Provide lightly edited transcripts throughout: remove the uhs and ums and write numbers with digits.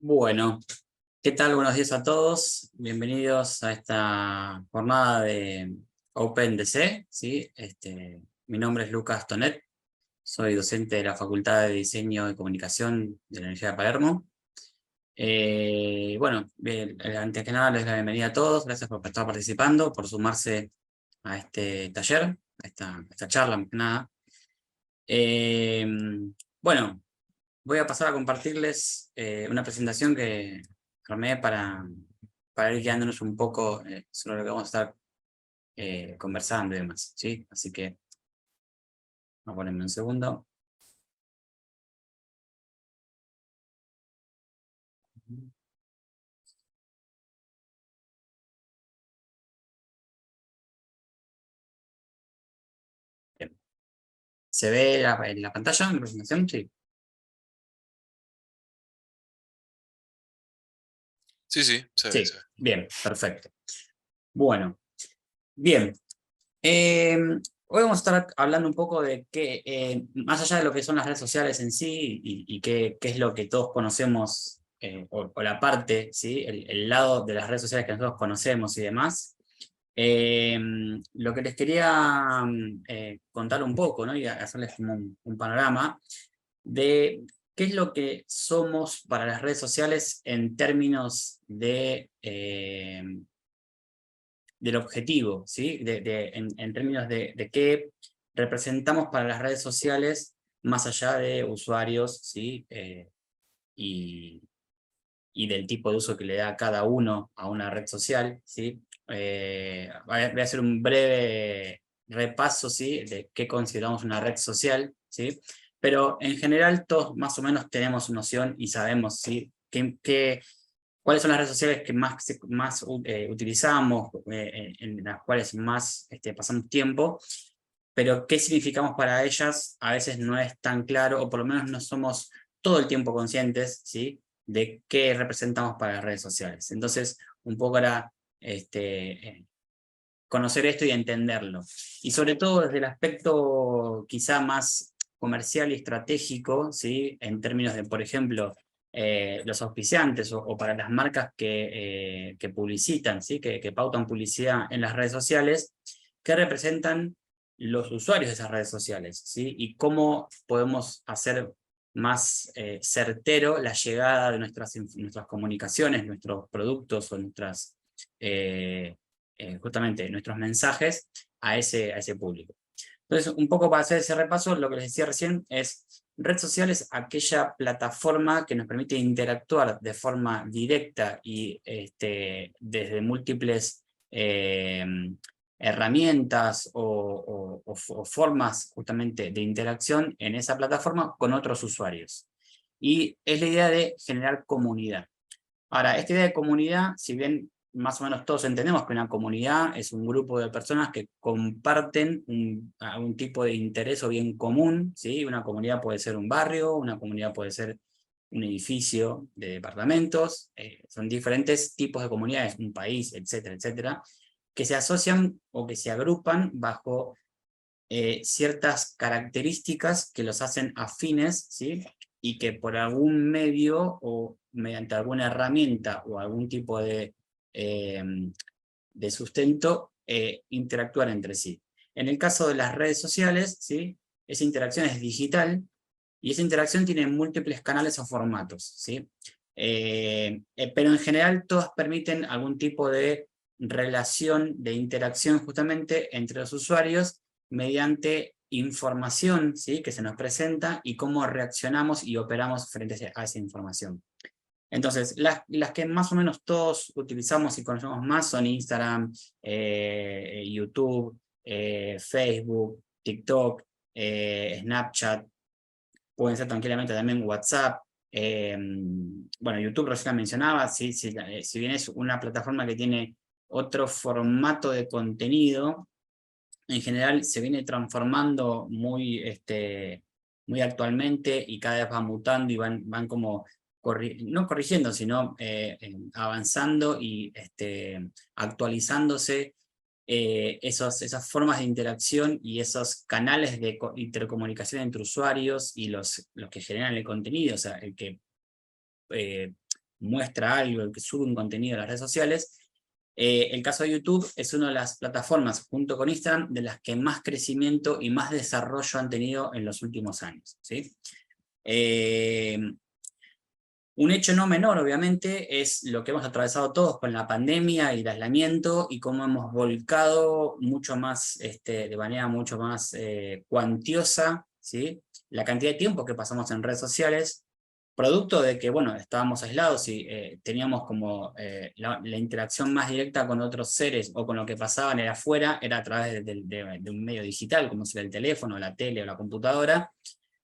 Bueno, ¿qué tal? Buenos días a todos. Bienvenidos a esta jornada de OpenDC, ¿sí? Mi nombre es Lucas Tonet, soy docente de la Facultad de Diseño y Comunicación de la Universidad de Palermo. Bueno, bien, antes que nada les doy la bienvenida a todos, gracias por estar participando, por sumarse a este taller, a esta charla más que nada. Bueno, voy a pasar a compartirles una presentación que armé para ir guiándonos un poco sobre lo que vamos a estar conversando y demás, ¿sí? Así que, vamos a ponerme un segundo. Bien. ¿Se ve en la pantalla la presentación? Sí. Sí, se ve, Sí, se ve. bien, perfecto. Bueno, bien. Eh, Hoy vamos a estar hablando un poco de qué, más allá de lo que son las redes sociales en sí y qué es lo que todos conocemos, o la parte, ¿sí? El lado de las redes sociales que nosotros conocemos y demás. Lo que les quería contar un poco, ¿no? Y hacerles como un panorama de qué es lo que somos para las redes sociales en términos del objetivo, ¿sí? En términos de qué representamos para las redes sociales más allá de usuarios, ¿sí? Y, y del tipo de uso que le da cada uno a una red social, ¿sí? Voy a hacer un breve repaso, ¿sí? De qué consideramos una red social, ¿sí? Pero en general todos más o menos tenemos noción y sabemos, ¿sí? ¿Cuáles son las redes sociales que más utilizamos, en las cuales más pasamos tiempo? Pero qué significamos para ellas a veces no es tan claro, o por lo menos no somos todo el tiempo conscientes, ¿sí? De qué representamos para las redes sociales. Entonces, un poco era conocer esto y entenderlo. Y sobre todo desde el aspecto quizá más comercial y estratégico, ¿sí? En términos de, por ejemplo, los auspiciantes o para las marcas que publicitan, ¿sí? Que pautan publicidad en las redes sociales, que representan los usuarios de esas redes sociales, ¿sí? Y cómo podemos hacer más certero la llegada de nuestras comunicaciones, nuestros productos o nuestras justamente nuestros mensajes a ese público. Entonces, un poco para hacer ese repaso, lo que les decía recién es, red social es aquella plataforma que nos permite interactuar de forma directa y desde múltiples herramientas o formas justamente de interacción en esa plataforma con otros usuarios. Y es la idea de generar comunidad. Ahora, esta idea de comunidad, si bien más o menos todos entendemos que una comunidad es un grupo de personas que comparten algún tipo de interés o bien común, ¿sí? Una comunidad puede ser un barrio, una comunidad puede ser un edificio de departamentos, son diferentes tipos de comunidades, un país, etcétera, etcétera, que se asocian o que se agrupan bajo ciertas características que los hacen afines, ¿sí? Y que por algún medio o mediante alguna herramienta o algún tipo eh, de sustento interactúan entre sí. En el caso de las redes sociales, ¿sí? Esa interacción es digital y esa interacción tiene múltiples canales o formatos, ¿sí? Pero en general todas permiten algún tipo de relación, de interacción justamente entre los usuarios mediante información, ¿sí? Que se nos presenta y cómo reaccionamos y operamos frente a esa información. Entonces, las que más o menos todos utilizamos y conocemos más son Instagram, YouTube, Facebook, TikTok, Snapchat, pueden ser tranquilamente también WhatsApp. Bueno, YouTube recién mencionaba, ¿sí? Si bien es una plataforma que tiene otro formato de contenido, en general se viene transformando muy actualmente y cada vez va mutando y van como, no corrigiendo, sino avanzando y actualizándose esas formas de interacción y esos canales de intercomunicación entre usuarios y los que generan el contenido, o sea, el que eh, muestra algo, el que sube un contenido a las redes sociales. El caso de YouTube es una de las plataformas, junto con Instagram, de las que más crecimiento y más desarrollo han tenido en los últimos años, ¿sí? Un hecho no menor, obviamente, es lo que hemos atravesado todos con la pandemia y el aislamiento, y cómo hemos volcado mucho más, de manera mucho más cuantiosa, ¿sí? La cantidad de tiempo que pasamos en redes sociales, producto de que, bueno, estábamos aislados y teníamos como la interacción más directa con otros seres o con lo que pasaba en el afuera, era a través de un medio digital, como sea el teléfono, la tele o la computadora.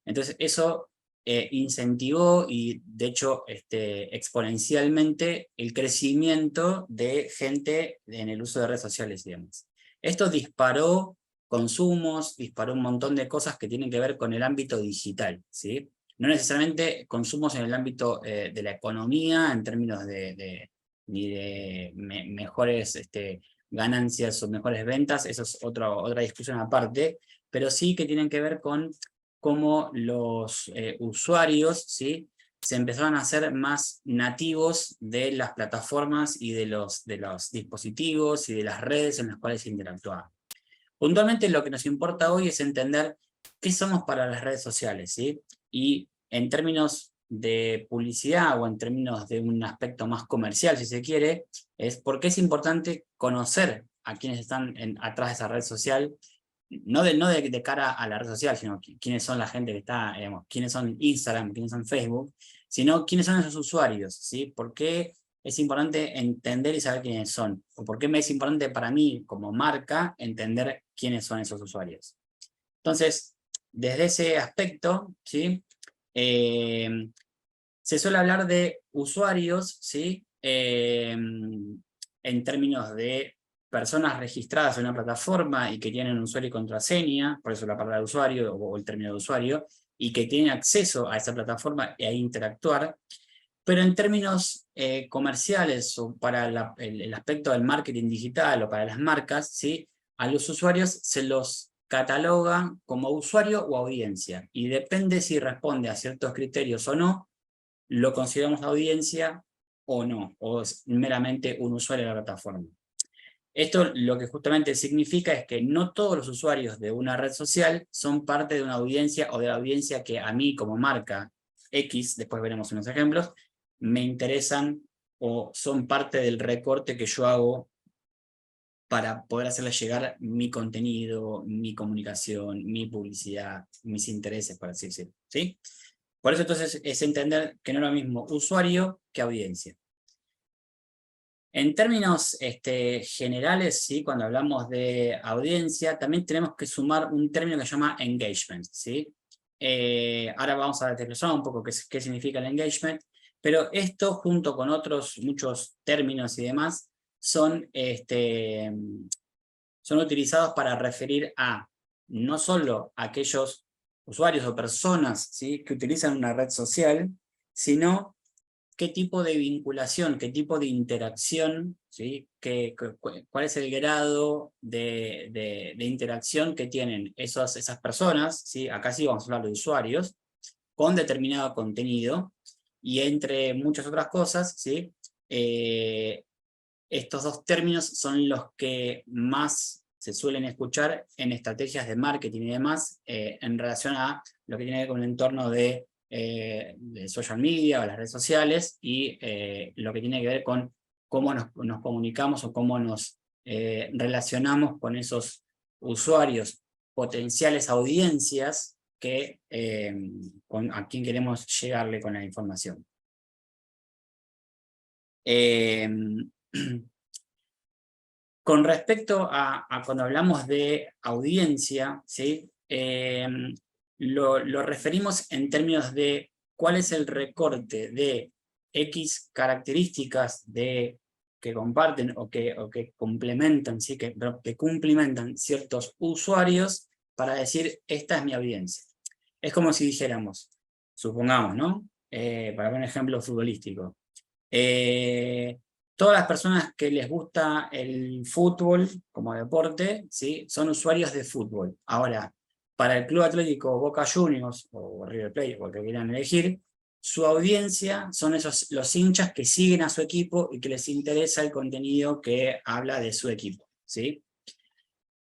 Entonces eso incentivó y de hecho exponencialmente el crecimiento de gente en el uso de redes sociales y demás. Esto disparó consumos, disparó un montón de cosas que tienen que ver con el ámbito digital, ¿sí? No necesariamente consumos en el ámbito de la economía, en términos ni de mejores ganancias o mejores ventas, eso es otra discusión aparte, pero sí que tienen que ver con cómo los usuarios, ¿sí?, se empezaron a hacer más nativos de las plataformas y de los dispositivos y de las redes en las cuales se interactuaba. Puntualmente lo que nos importa hoy es entender qué somos para las redes sociales, ¿sí? Y en términos de publicidad o en términos de un aspecto más comercial, si se quiere, es por qué es importante conocer a quienes están atrás de esa red social, no de cara a la red social, sino quiénes son la gente que está, digamos, quiénes son Instagram, quiénes son Facebook, sino quiénes son esos usuarios, ¿sí? ¿Por qué es importante entender y saber quiénes son? ¿O por qué me es importante para mí, como marca, entender quiénes son esos usuarios? Entonces, desde ese aspecto, ¿sí? Se suele hablar de usuarios, ¿sí? En términos de personas registradas en una plataforma y que tienen un usuario y contraseña, por eso la palabra de usuario o el término de usuario, y que tienen acceso a esa plataforma e interactuar. Pero en términos comerciales o para el aspecto del marketing digital o para las marcas, ¿sí?, a los usuarios se los cataloga como usuario o audiencia, y depende si responde a ciertos criterios o no, lo consideramos audiencia o no, o es meramente un usuario de la plataforma. Esto lo que justamente significa es que no todos los usuarios de una red social son parte de una audiencia o de la audiencia que a mí como marca X, después veremos unos ejemplos, me interesan o son parte del recorte que yo hago para poder hacerles llegar mi contenido, mi comunicación, mi publicidad, mis intereses, por así decirlo, ¿sí? Por eso entonces es entender que no es lo mismo usuario que audiencia. En términos generales, ¿sí?, cuando hablamos de audiencia, también tenemos que sumar un término que se llama engagement, ¿sí? Ahora vamos a desglosar un poco qué significa el engagement, pero esto junto con otros muchos términos y demás son utilizados para referir a no solo aquellos usuarios o personas, ¿sí?, que utilizan una red social, sino qué tipo de vinculación, qué tipo de interacción, ¿sí?, cuál es el grado de interacción que tienen esas personas, ¿sí?, acá sí vamos a hablar de usuarios, con determinado contenido, y entre muchas otras cosas, ¿sí? Estos dos términos son los que más se suelen escuchar en estrategias de marketing y demás, en relación a lo que tiene que ver con el entorno de social media o las redes sociales, y lo que tiene que ver con cómo nos comunicamos o cómo nos relacionamos con esos usuarios, potenciales audiencias a quien queremos llegarle con la información. Con respecto a cuando hablamos de audiencia, ¿sí?, lo referimos en términos de cuál es el recorte de X características que comparten o que complementan, ¿sí?, que cumplimentan ciertos usuarios para decir, esta es mi audiencia. Es como si dijéramos, supongamos, ¿no? Para ver un ejemplo futbolístico. Todas las personas que les gusta el fútbol como deporte, ¿sí?, son usuarios de fútbol. Ahora, para el Club Atlético Boca Juniors o River Plate, o el que quieran elegir, su audiencia son los hinchas que siguen a su equipo y que les interesa el contenido que habla de su equipo, ¿sí?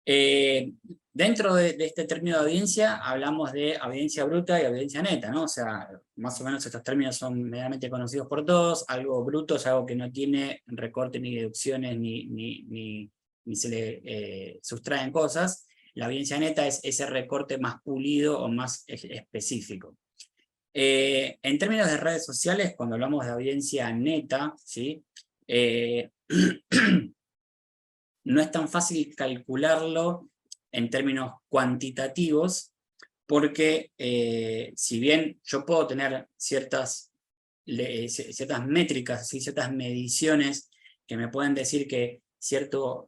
Dentro de este término de audiencia hablamos de audiencia bruta y audiencia neta, ¿no? O sea, más o menos estos términos son medianamente conocidos por todos. Algo bruto es algo que no tiene recortes ni deducciones ni se le sustraen cosas. La audiencia neta es ese recorte más pulido o más específico. En términos de redes sociales, cuando hablamos de audiencia neta, ¿sí? No es tan fácil calcularlo en términos cuantitativos, porque si bien yo puedo tener ciertas métricas, ¿sí? Ciertas mediciones que me pueden decir que cierta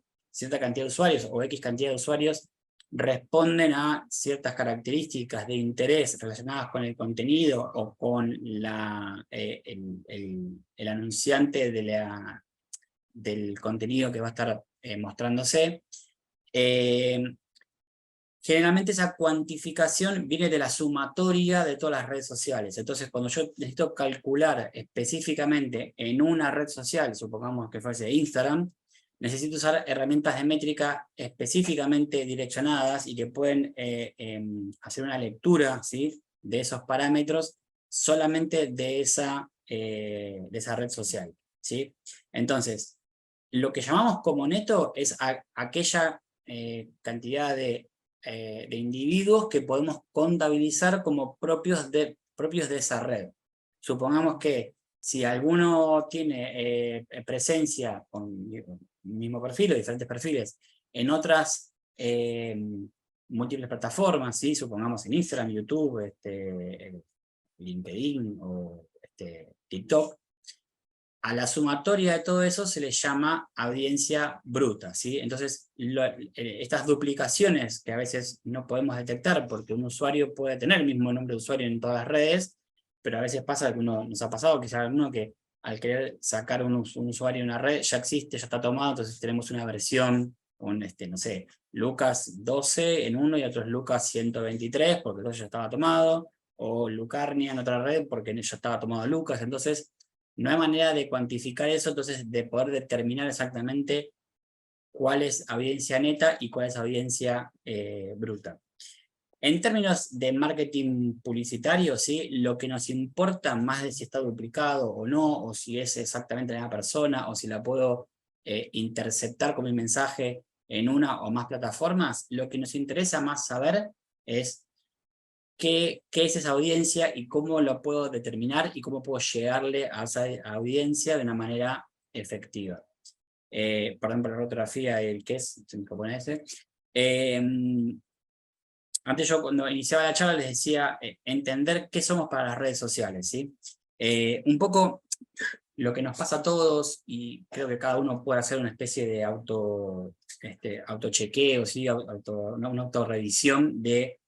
cantidad de usuarios o X cantidad de usuarios responden a ciertas características de interés relacionadas con el contenido o con el anunciante del contenido que va a estar mostrándose. Generalmente esa cuantificación viene de la sumatoria de todas las redes sociales. Entonces, cuando yo necesito calcular específicamente en una red social, supongamos que fuese Instagram, necesito usar herramientas de métrica específicamente direccionadas y que pueden hacer una lectura, ¿sí? De esos parámetros solamente de esa red social, ¿sí? Entonces, lo que llamamos como neto es aquella cantidad de individuos que podemos contabilizar como propios de esa red. Supongamos que si alguno tiene presencia con mismo perfil o diferentes perfiles en otras múltiples plataformas, ¿sí? Supongamos en Instagram, YouTube, LinkedIn o TikTok, a la sumatoria de todo eso se le llama audiencia bruta, ¿sí? Entonces, estas duplicaciones que a veces no podemos detectar porque un usuario puede tener el mismo nombre de usuario en todas las redes, pero a veces pasa que nos ha pasado quizás alguno que al querer sacar un usuario en una red ya existe, ya está tomado, entonces tenemos una versión, no sé, Lucas 12 en uno y otro es Lucas 123 porque el otro ya estaba tomado, o Lucarnia en otra red porque ya estaba tomado Lucas, entonces no hay manera de cuantificar eso, entonces de poder determinar exactamente cuál es audiencia neta y cuál es audiencia bruta. En términos de marketing publicitario, ¿sí? Lo que nos importa más de si está duplicado o no, o si es exactamente la misma persona, o si la puedo interceptar con mi mensaje en una o más plataformas, lo que nos interesa más saber es qué es esa audiencia y cómo lo puedo determinar y cómo puedo llegarle a esa audiencia de una manera efectiva. Perdón por la ortografía, el que es japonés. Antes yo cuando iniciaba la charla les decía entender qué somos para las redes sociales, ¿sí? Un poco lo que nos pasa a todos, y creo que cada uno puede hacer una especie de autochequeo, ¿sí? Una autorrevisión de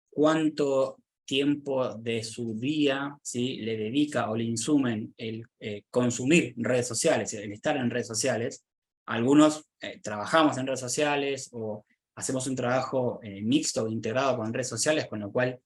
cuánto tiempo de su día, ¿sí? Le dedica o le insumen el consumir redes sociales, el estar en redes sociales. Algunos trabajamos en redes sociales o hacemos un trabajo mixto o integrado con redes sociales, con lo cual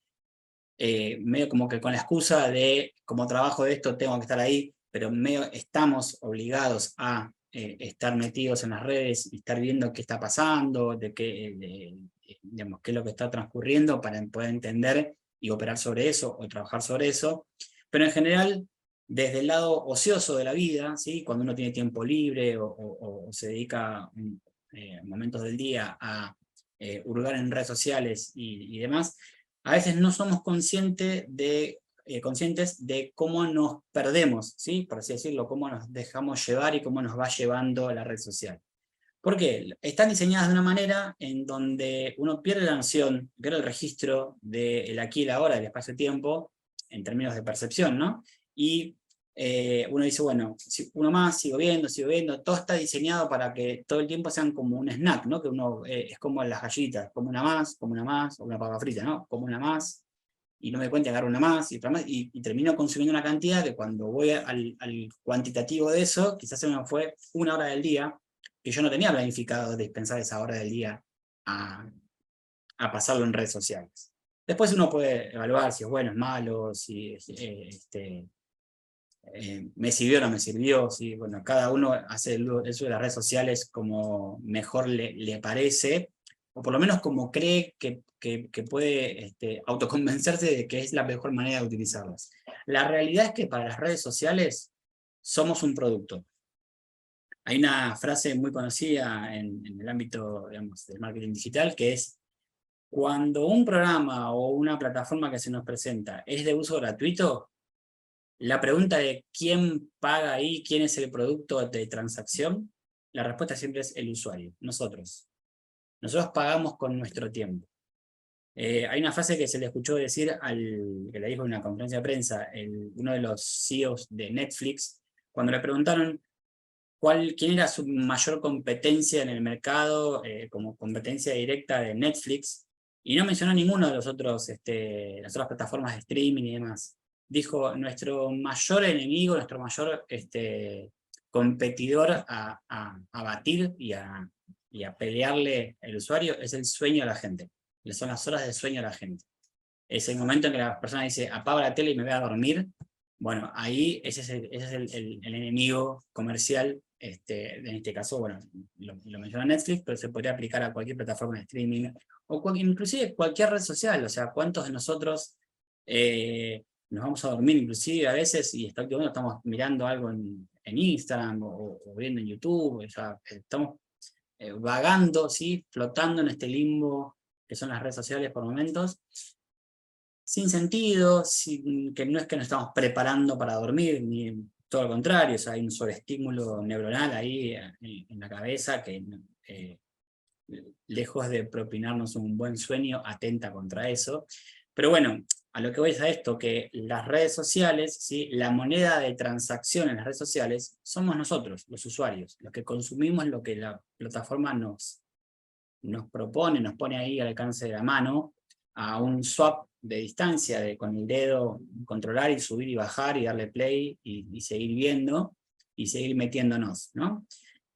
medio como que con la excusa de como trabajo de esto tengo que estar ahí, pero medio estamos obligados a estar metidos en las redes y estar viendo qué está pasando, digamos, qué es lo que está transcurriendo para poder entender y operar sobre eso o trabajar sobre eso. Pero en general, desde el lado ocioso de la vida, ¿sí? Cuando uno tiene tiempo libre o se dedica momentos del día a hurgar en redes sociales y demás, a veces no somos conscientes de cómo nos perdemos, ¿sí? Por así decirlo, cómo nos dejamos llevar y cómo nos va llevando la red social. ¿Por qué? Están diseñadas de una manera en donde uno pierde la noción, pierde el registro del aquí y la ahora, del espacio-tiempo, en términos de percepción, ¿no? Y uno dice, bueno, uno más, sigo viendo, todo está diseñado para que todo el tiempo sean como un snack, ¿no? Que uno es como las gallitas, como una más, o una papa frita, ¿no? Como una más, y no me doy cuenta, agarro una más y otra más, y termino consumiendo una cantidad que cuando voy al cuantitativo de eso, quizás se me fue una hora del día, que yo no tenía planificado dispensar esa hora del día a pasarlo en redes sociales. Después uno puede evaluar si es bueno, es malo, si me sirvió o no me sirvió, ¿sí? Bueno, cada uno hace el uso de las redes sociales como mejor le parece, o por lo menos como cree que puede autoconvencerse de que es la mejor manera de utilizarlas. La realidad es que para las redes sociales somos un producto. Hay una frase muy conocida en el ámbito, digamos, del marketing digital, que es: cuando un programa o una plataforma que se nos presenta es de uso gratuito, la pregunta de quién paga ahí, quién es el producto de transacción, la respuesta siempre es el usuario, nosotros. Nosotros pagamos con nuestro tiempo. Hay una frase que se le escuchó decir que le dijo en una conferencia de prensa, uno de los CEOs de Netflix, cuando le preguntaron quién era su mayor competencia en el mercado, como competencia directa de Netflix, y no mencionó ninguno de las otras plataformas de streaming y demás. Dijo: nuestro mayor enemigo, nuestro mayor competidor a batir y a pelearle el usuario es el sueño de la gente. Son las horas de sueño de la gente. Es el momento en que la persona dice: apago la tele y me voy a dormir. Bueno, ahí ese es el enemigo comercial. En este caso, bueno, lo menciona Netflix, pero se podría aplicar a cualquier plataforma de streaming, o inclusive cualquier red social. O sea, ¿cuántos de nosotros nos vamos a dormir inclusive a veces y estamos mirando algo en Instagram o viendo en YouTube? O sea, estamos vagando, ¿sí? Flotando en este limbo que son las redes sociales por momentos, sin sentido, que no es que nos estamos preparando para dormir, ni todo lo contrario. O sea, hay un sobreestímulo neuronal ahí en la cabeza que, lejos de propinarnos un buen sueño, atenta contra eso. Pero bueno, a lo que voy es a esto, que las redes sociales, ¿sí? La moneda de transacción en las redes sociales somos nosotros, los usuarios, los que consumimos lo que la plataforma nos propone, nos pone ahí al alcance de la mano, a un swap de distancia, con el dedo controlar y subir y bajar y darle play y seguir viendo y seguir metiéndonos, ¿no?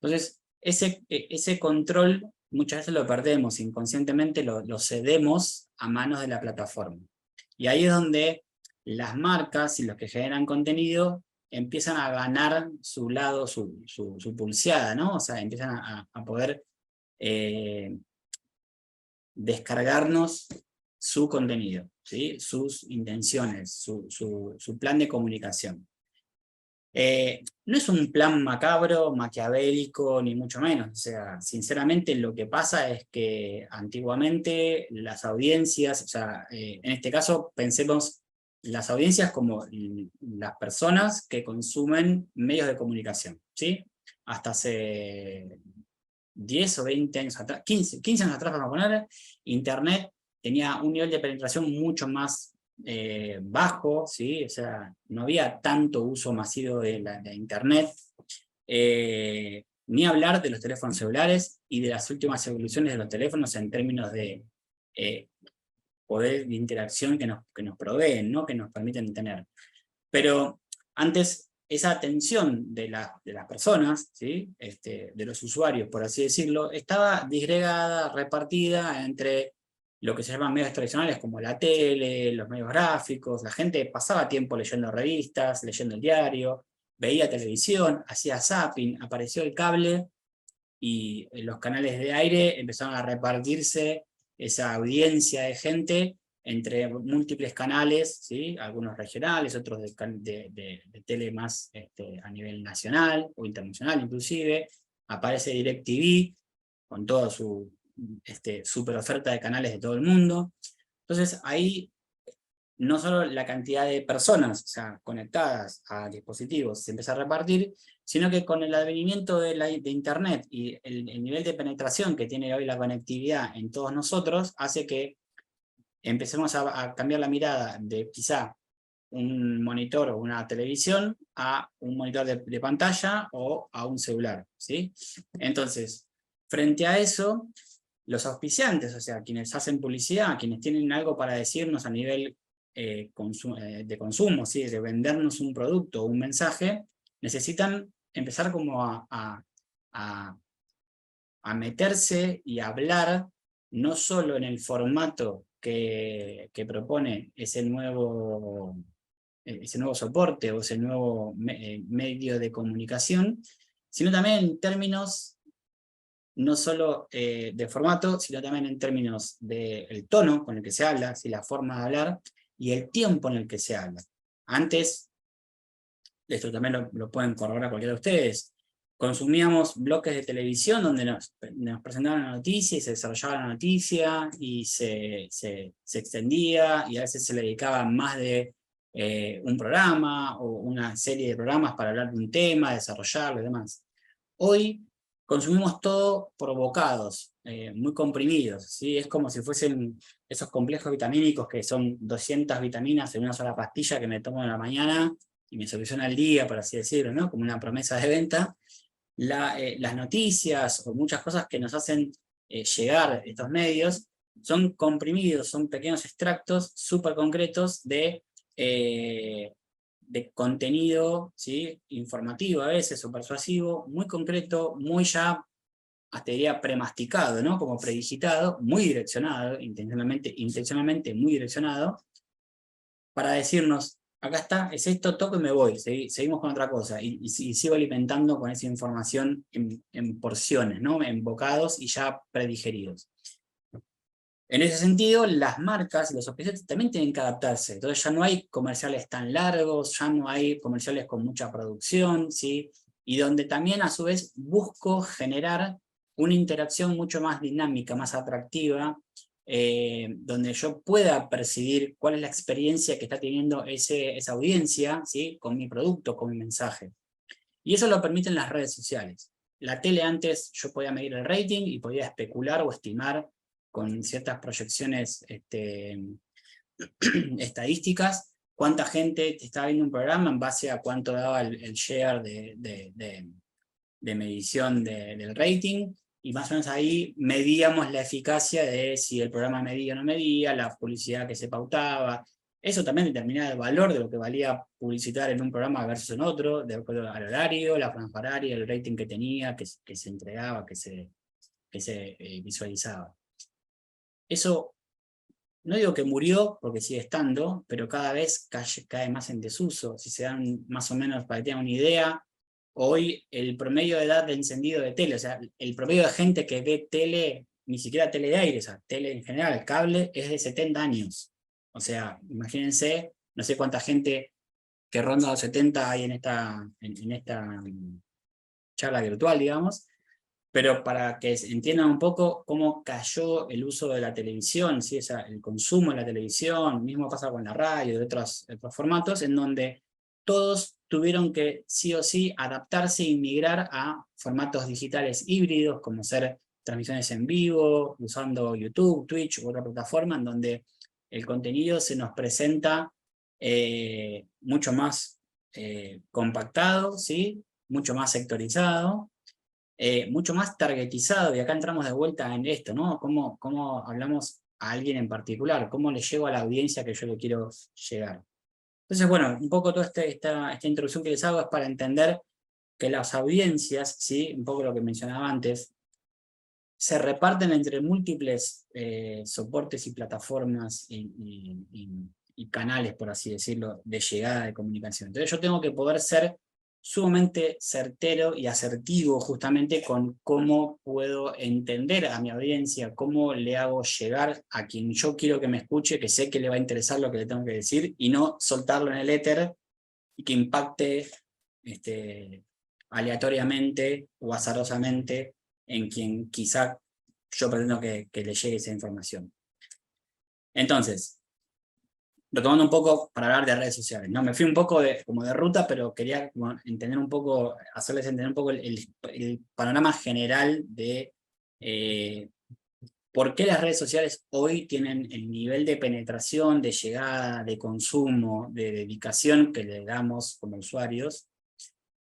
Entonces, ese control muchas veces lo perdemos, inconscientemente lo cedemos a manos de la plataforma. Y ahí es donde las marcas y los que generan contenido empiezan a ganar su lado, su pulseada, ¿no? O sea, empiezan a poder descargarnos su contenido, ¿sí? Sus intenciones, su plan de comunicación. No es un plan macabro, maquiavélico, ni mucho menos. O sea, sinceramente lo que pasa es que antiguamente las audiencias, o sea, en este caso pensemos las audiencias como las personas que consumen medios de comunicación, ¿sí? Hasta hace 10 o 20 años atrás, 15 años atrás, vamos a poner, Internet tenía un nivel de penetración mucho más bajo, ¿sí? O sea, no había tanto uso masivo de Internet, ni hablar de los teléfonos celulares y de las últimas evoluciones de los teléfonos en términos de poder de interacción que nos proveen, ¿no? Que nos permiten tener. Pero antes, esa atención de las personas, ¿sí? De los usuarios, por así decirlo, estaba disgregada, repartida entre lo que se llaman medios tradicionales como la tele, los medios gráficos. La gente pasaba tiempo leyendo revistas, leyendo el diario, veía televisión, hacía zapping, apareció el cable y los canales de aire empezaron a repartirse esa audiencia de gente entre múltiples canales, ¿sí? Algunos regionales, otros de tele más a nivel nacional o internacional inclusive. Aparece DirecTV con toda su super oferta de canales de todo el mundo. Entonces ahí no solo la cantidad de personas, o sea, conectadas a dispositivos se empieza a repartir, sino que con el advenimiento de Internet y el nivel de penetración que tiene hoy la conectividad en todos nosotros, hace que empecemos a cambiar la mirada de quizá un monitor o una televisión a un monitor de pantalla o a un celular, ¿sí? Entonces, frente a eso, los auspiciantes, o sea, quienes hacen publicidad, quienes tienen algo para decirnos a nivel de consumo, ¿sí? De vendernos un producto o un mensaje, necesitan empezar como a meterse y hablar no solo en el formato que propone ese nuevo soporte o ese nuevo medio de comunicación, sino también en términos no solo de formato, sino también en términos del tono con el que se habla, ¿sí? La forma de hablar y el tiempo en el que se habla. Antes, esto también lo pueden corroborar cualquiera de ustedes, consumíamos bloques de televisión donde nos presentaban la noticia y se desarrollaba la noticia y se extendía, y a veces se le dedicaba más de un programa o una serie de programas para hablar de un tema, desarrollarlo y demás. Hoy consumimos todo por bocados, muy comprimidos, ¿sí? Es como si fuesen esos complejos vitamínicos que son 200 vitaminas en una sola pastilla que me tomo en la mañana y me soluciona el día, por así decirlo, ¿no? Como una promesa de venta. Las noticias o muchas cosas que nos hacen llegar estos medios son comprimidos, son pequeños extractos súper concretos de contenido, ¿sí? Informativo a veces o persuasivo, muy concreto, muy ya, hasta diría premasticado, ¿no? Como predigitado, muy direccionado, intencionalmente muy direccionado, para decirnos, acá está, es esto, toco y me voy, seguimos con otra cosa, y sigo alimentando con esa información en porciones, ¿no? En bocados y ya predigeridos. En ese sentido, las marcas y los objetos también tienen que adaptarse. Entonces ya no hay comerciales tan largos, ya no hay comerciales con mucha producción, ¿sí? Y donde también a su vez busco generar una interacción mucho más dinámica, más atractiva, donde yo pueda percibir cuál es la experiencia que está teniendo esa audiencia, ¿sí? Con mi producto, con mi mensaje. Y eso lo permiten las redes sociales. La tele antes yo podía medir el rating y podía especular o estimar con ciertas proyecciones estadísticas cuánta gente estaba viendo un programa en base a cuánto daba el share de medición del rating, y más o menos ahí medíamos la eficacia de si el programa medía o no medía, la publicidad que se pautaba. Eso también determinaba el valor de lo que valía publicitar en un programa versus en otro, de acuerdo al horario, la franja horaria, el rating que tenía, que se entregaba, que se visualizaba. Eso, no digo que murió, porque sigue estando, pero cada vez cae más en desuso. Si se dan más o menos, para que tengan una idea, hoy el promedio de edad de encendido de tele, o sea, el promedio de gente que ve tele, ni siquiera tele de aire, o sea, tele en general, cable, es de 70 años. O sea, imagínense, no sé cuánta gente que ronda los 70 hay en esta charla virtual, digamos, pero para que entiendan un poco cómo cayó el uso de la televisión, ¿sí? O sea, el consumo de la televisión, mismo pasa con la radio, de otros formatos, en donde todos tuvieron que sí o sí adaptarse y migrar a formatos digitales híbridos, como ser transmisiones en vivo, usando YouTube, Twitch u otra plataforma, en donde el contenido se nos presenta mucho más compactado, ¿sí? Mucho más sectorizado, mucho más targetizado, y acá entramos de vuelta en esto, ¿no? ¿Cómo hablamos a alguien en particular? ¿Cómo le llego a la audiencia que yo le quiero llegar? Entonces, bueno, un poco toda esta introducción que les hago es para entender que las audiencias, ¿sí? Un poco lo que mencionaba antes, se reparten entre múltiples soportes y plataformas y canales, por así decirlo, de llegada de comunicación. Entonces yo tengo que poder ser sumamente certero y asertivo justamente con cómo puedo entender a mi audiencia, cómo le hago llegar a quien yo quiero que me escuche, que sé que le va a interesar lo que le tengo que decir, y no soltarlo en el éter y que impacte aleatoriamente o azarosamente en quien quizá yo pretendo que le llegue esa información. Entonces, retomando un poco para hablar de redes sociales, ¿no? Me fui un poco como de ruta, pero quería entender un poco, hacerles entender un poco el panorama general de por qué las redes sociales hoy tienen el nivel de penetración, de llegada, de consumo, de dedicación que le damos como usuarios.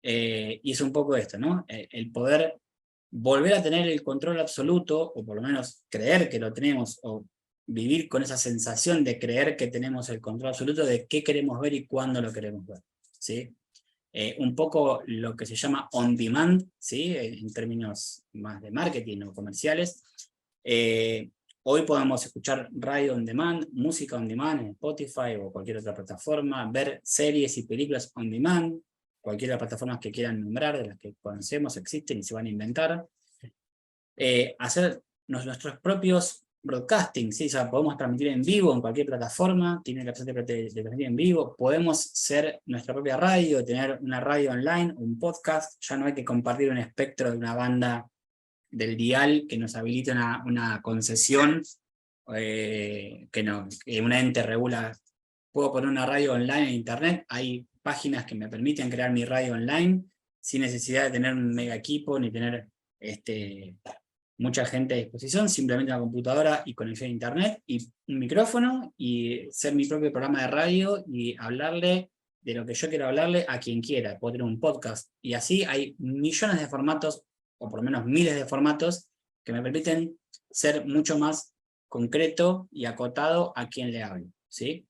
Y es un poco esto, ¿no? El poder volver a tener el control absoluto, o por lo menos creer que lo tenemos, o vivir con esa sensación de creer que tenemos el control absoluto de qué queremos ver y cuándo lo queremos ver, ¿sí? Un poco lo que se llama on demand, ¿sí? En términos más de marketing o comerciales, Hoy podemos escuchar radio on demand, música on demand en Spotify o cualquier otra plataforma, ver series y películas on demand, cualquiera de las plataformas que quieran nombrar, de las que conocemos, existen y se van a inventar. Hacer nuestros propios broadcasting, ¿sí? O sea, podemos transmitir en vivo en cualquier plataforma, tiene la opción de transmitir en vivo, podemos ser nuestra propia radio, tener una radio online, un podcast, ya no hay que compartir un espectro de una banda del dial que nos habilite una concesión, que un ente regula. Puedo poner una radio online en internet, hay páginas que me permiten crear mi radio online, sin necesidad de tener un mega equipo, ni tener mucha gente a disposición, simplemente una computadora y conexión a internet, y un micrófono, y ser mi propio programa de radio, y hablarle de lo que yo quiero hablarle a quien quiera. Puedo tener un podcast, y así hay millones de formatos, o por lo menos miles de formatos, que me permiten ser mucho más concreto y acotado a quien le hablo, ¿sí?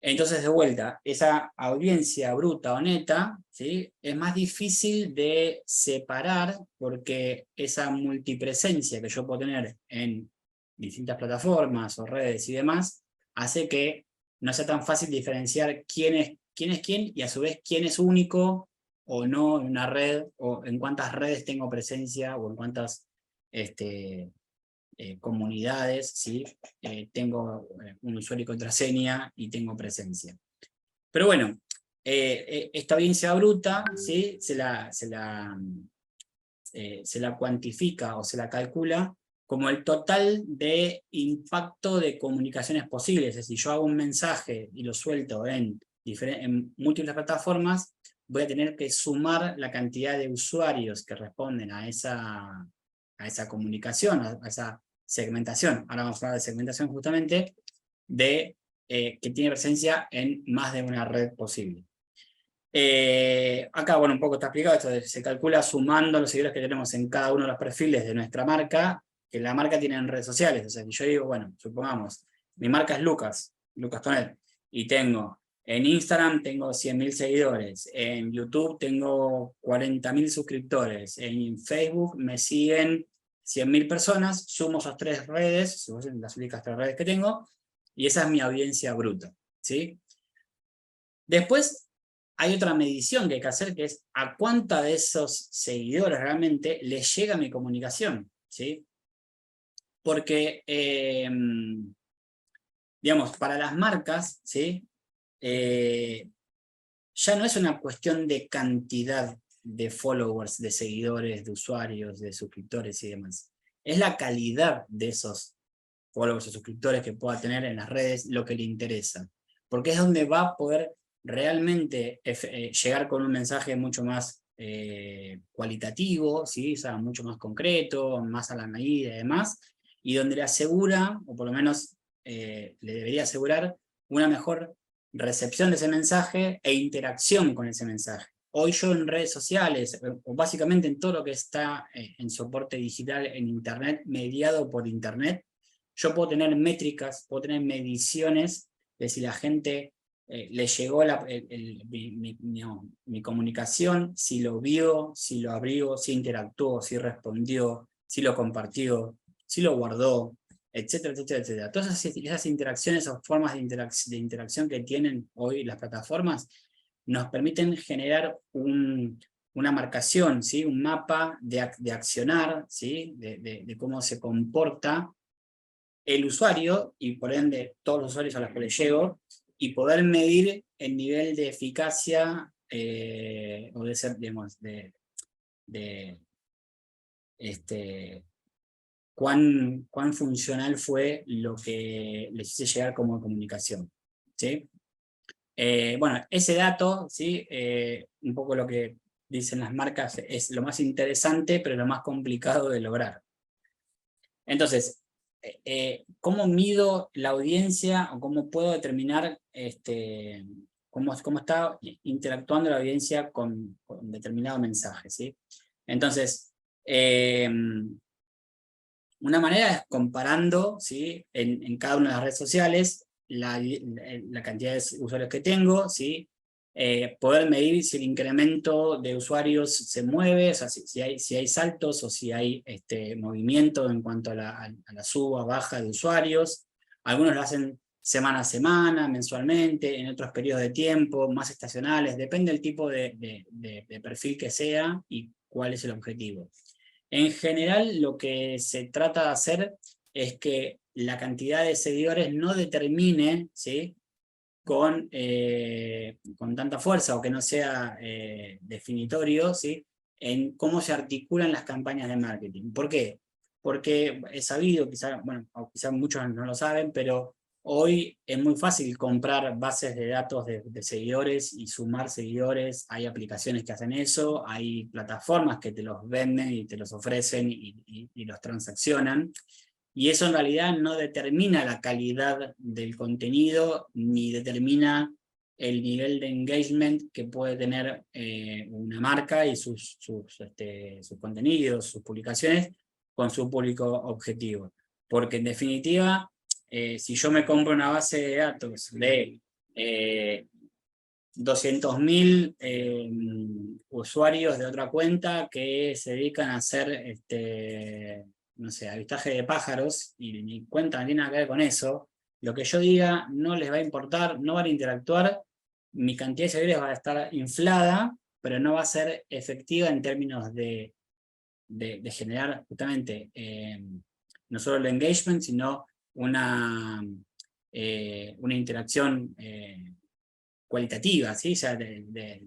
Entonces, de vuelta, esa audiencia bruta o neta, ¿sí? Es más difícil de separar, porque esa multipresencia que yo puedo tener en distintas plataformas o redes y demás, hace que no sea tan fácil diferenciar quién es quién, y a su vez quién es único o no en una red, o en cuántas redes tengo presencia, o en cuántas comunidades, ¿sí? Tengo un usuario y contraseña y tengo presencia. Pero bueno, esta audiencia bruta, ¿sí? se la cuantifica o se la calcula como el total de impacto de comunicaciones posibles. Es decir, yo hago un mensaje y lo suelto en múltiples plataformas, voy a tener que sumar la cantidad de usuarios que responden a esa comunicación, a esa segmentación. Ahora vamos a hablar de segmentación justamente, que tiene presencia en más de una red posible. Acá, bueno, un poco está explicado esto, se calcula sumando los seguidores que tenemos en cada uno de los perfiles de nuestra marca, que la marca tiene en redes sociales. O sea, yo digo, bueno, supongamos, mi marca es Lucas Tonet, y tengo, en Instagram tengo 100.000 seguidores, en YouTube tengo 40.000 suscriptores, en Facebook me siguen 100.000 personas, sumo esas 3 redes, las únicas 3 redes que tengo, y esa es mi audiencia bruta, ¿sí? Después hay otra medición que hay que hacer, que es a cuánta de esos seguidores realmente les llega mi comunicación, ¿sí? Porque, digamos, para las marcas, ¿sí? Ya no es una cuestión de cantidad de followers, de seguidores, de usuarios, de suscriptores y demás. Es la calidad de esos followers o suscriptores que pueda tener en las redes lo que le interesa. Porque es donde va a poder realmente llegar con un mensaje mucho más cualitativo, ¿sí? O sea, mucho más concreto, más a la medida y demás, y donde le asegura, o por lo menos le debería asegurar, una mejor recepción de ese mensaje e interacción con ese mensaje. Hoy yo en redes sociales, o básicamente en todo lo que está en soporte digital en internet, mediado por internet, yo puedo tener métricas, puedo tener mediciones de si la gente le llegó mi comunicación, si lo vio, si lo abrió, si interactuó, si respondió, si lo compartió, si lo guardó, etcétera, etcétera, etcétera. Todas esas interacciones o formas de interacción que tienen hoy las plataformas nos permiten generar una marcación, ¿sí? Un mapa de accionar, ¿sí? De cómo se comporta el usuario, y por ende todos los usuarios a los que le llego, y poder medir el nivel de eficacia o de ser, digamos, cuán funcional fue lo que les hice llegar como comunicación, ¿sí? Bueno, ese dato, ¿sí? Un poco lo que dicen las marcas, es lo más interesante, pero lo más complicado de lograr. Entonces, ¿cómo mido la audiencia, o cómo puedo determinar cómo está interactuando la audiencia con determinado mensaje, ¿sí? Entonces, una manera es comparando, ¿sí? en cada una de las redes sociales la cantidad de usuarios que tengo, ¿sí? poder medir si el incremento de usuarios se mueve, o sea, si hay saltos o si hay movimiento en cuanto a la suba o baja de usuarios. Algunos lo hacen semana a semana, mensualmente, en otros periodos de tiempo, más estacionales, depende del tipo de perfil que sea y cuál es el objetivo. En general, lo que se trata de hacer es que la cantidad de seguidores no determine, ¿sí?, con tanta fuerza o que no sea definitorio, ¿sí?, en cómo se articulan las campañas de marketing. ¿Por qué? Porque es sabido, quizás muchos no lo saben, pero hoy es muy fácil comprar bases de datos de seguidores y sumar seguidores. Hay aplicaciones que hacen eso, hay plataformas que te los venden y te los ofrecen y los transaccionan. Y eso en realidad no determina la calidad del contenido, ni determina el nivel de engagement que puede tener una marca y sus contenidos, sus publicaciones, con su público objetivo. Porque en definitiva, si yo me compro una base de datos de 200.000 usuarios de otra cuenta que se dedican a hacer no sé, avistaje de pájaros, y mi cuenta no tiene nada que ver con eso, lo que yo diga no les va a importar, no van a interactuar, mi cantidad de seguidores va a estar inflada, pero no va a ser efectiva en términos de generar justamente no solo el engagement, sino una interacción cualitativa, ¿sí? O sea, de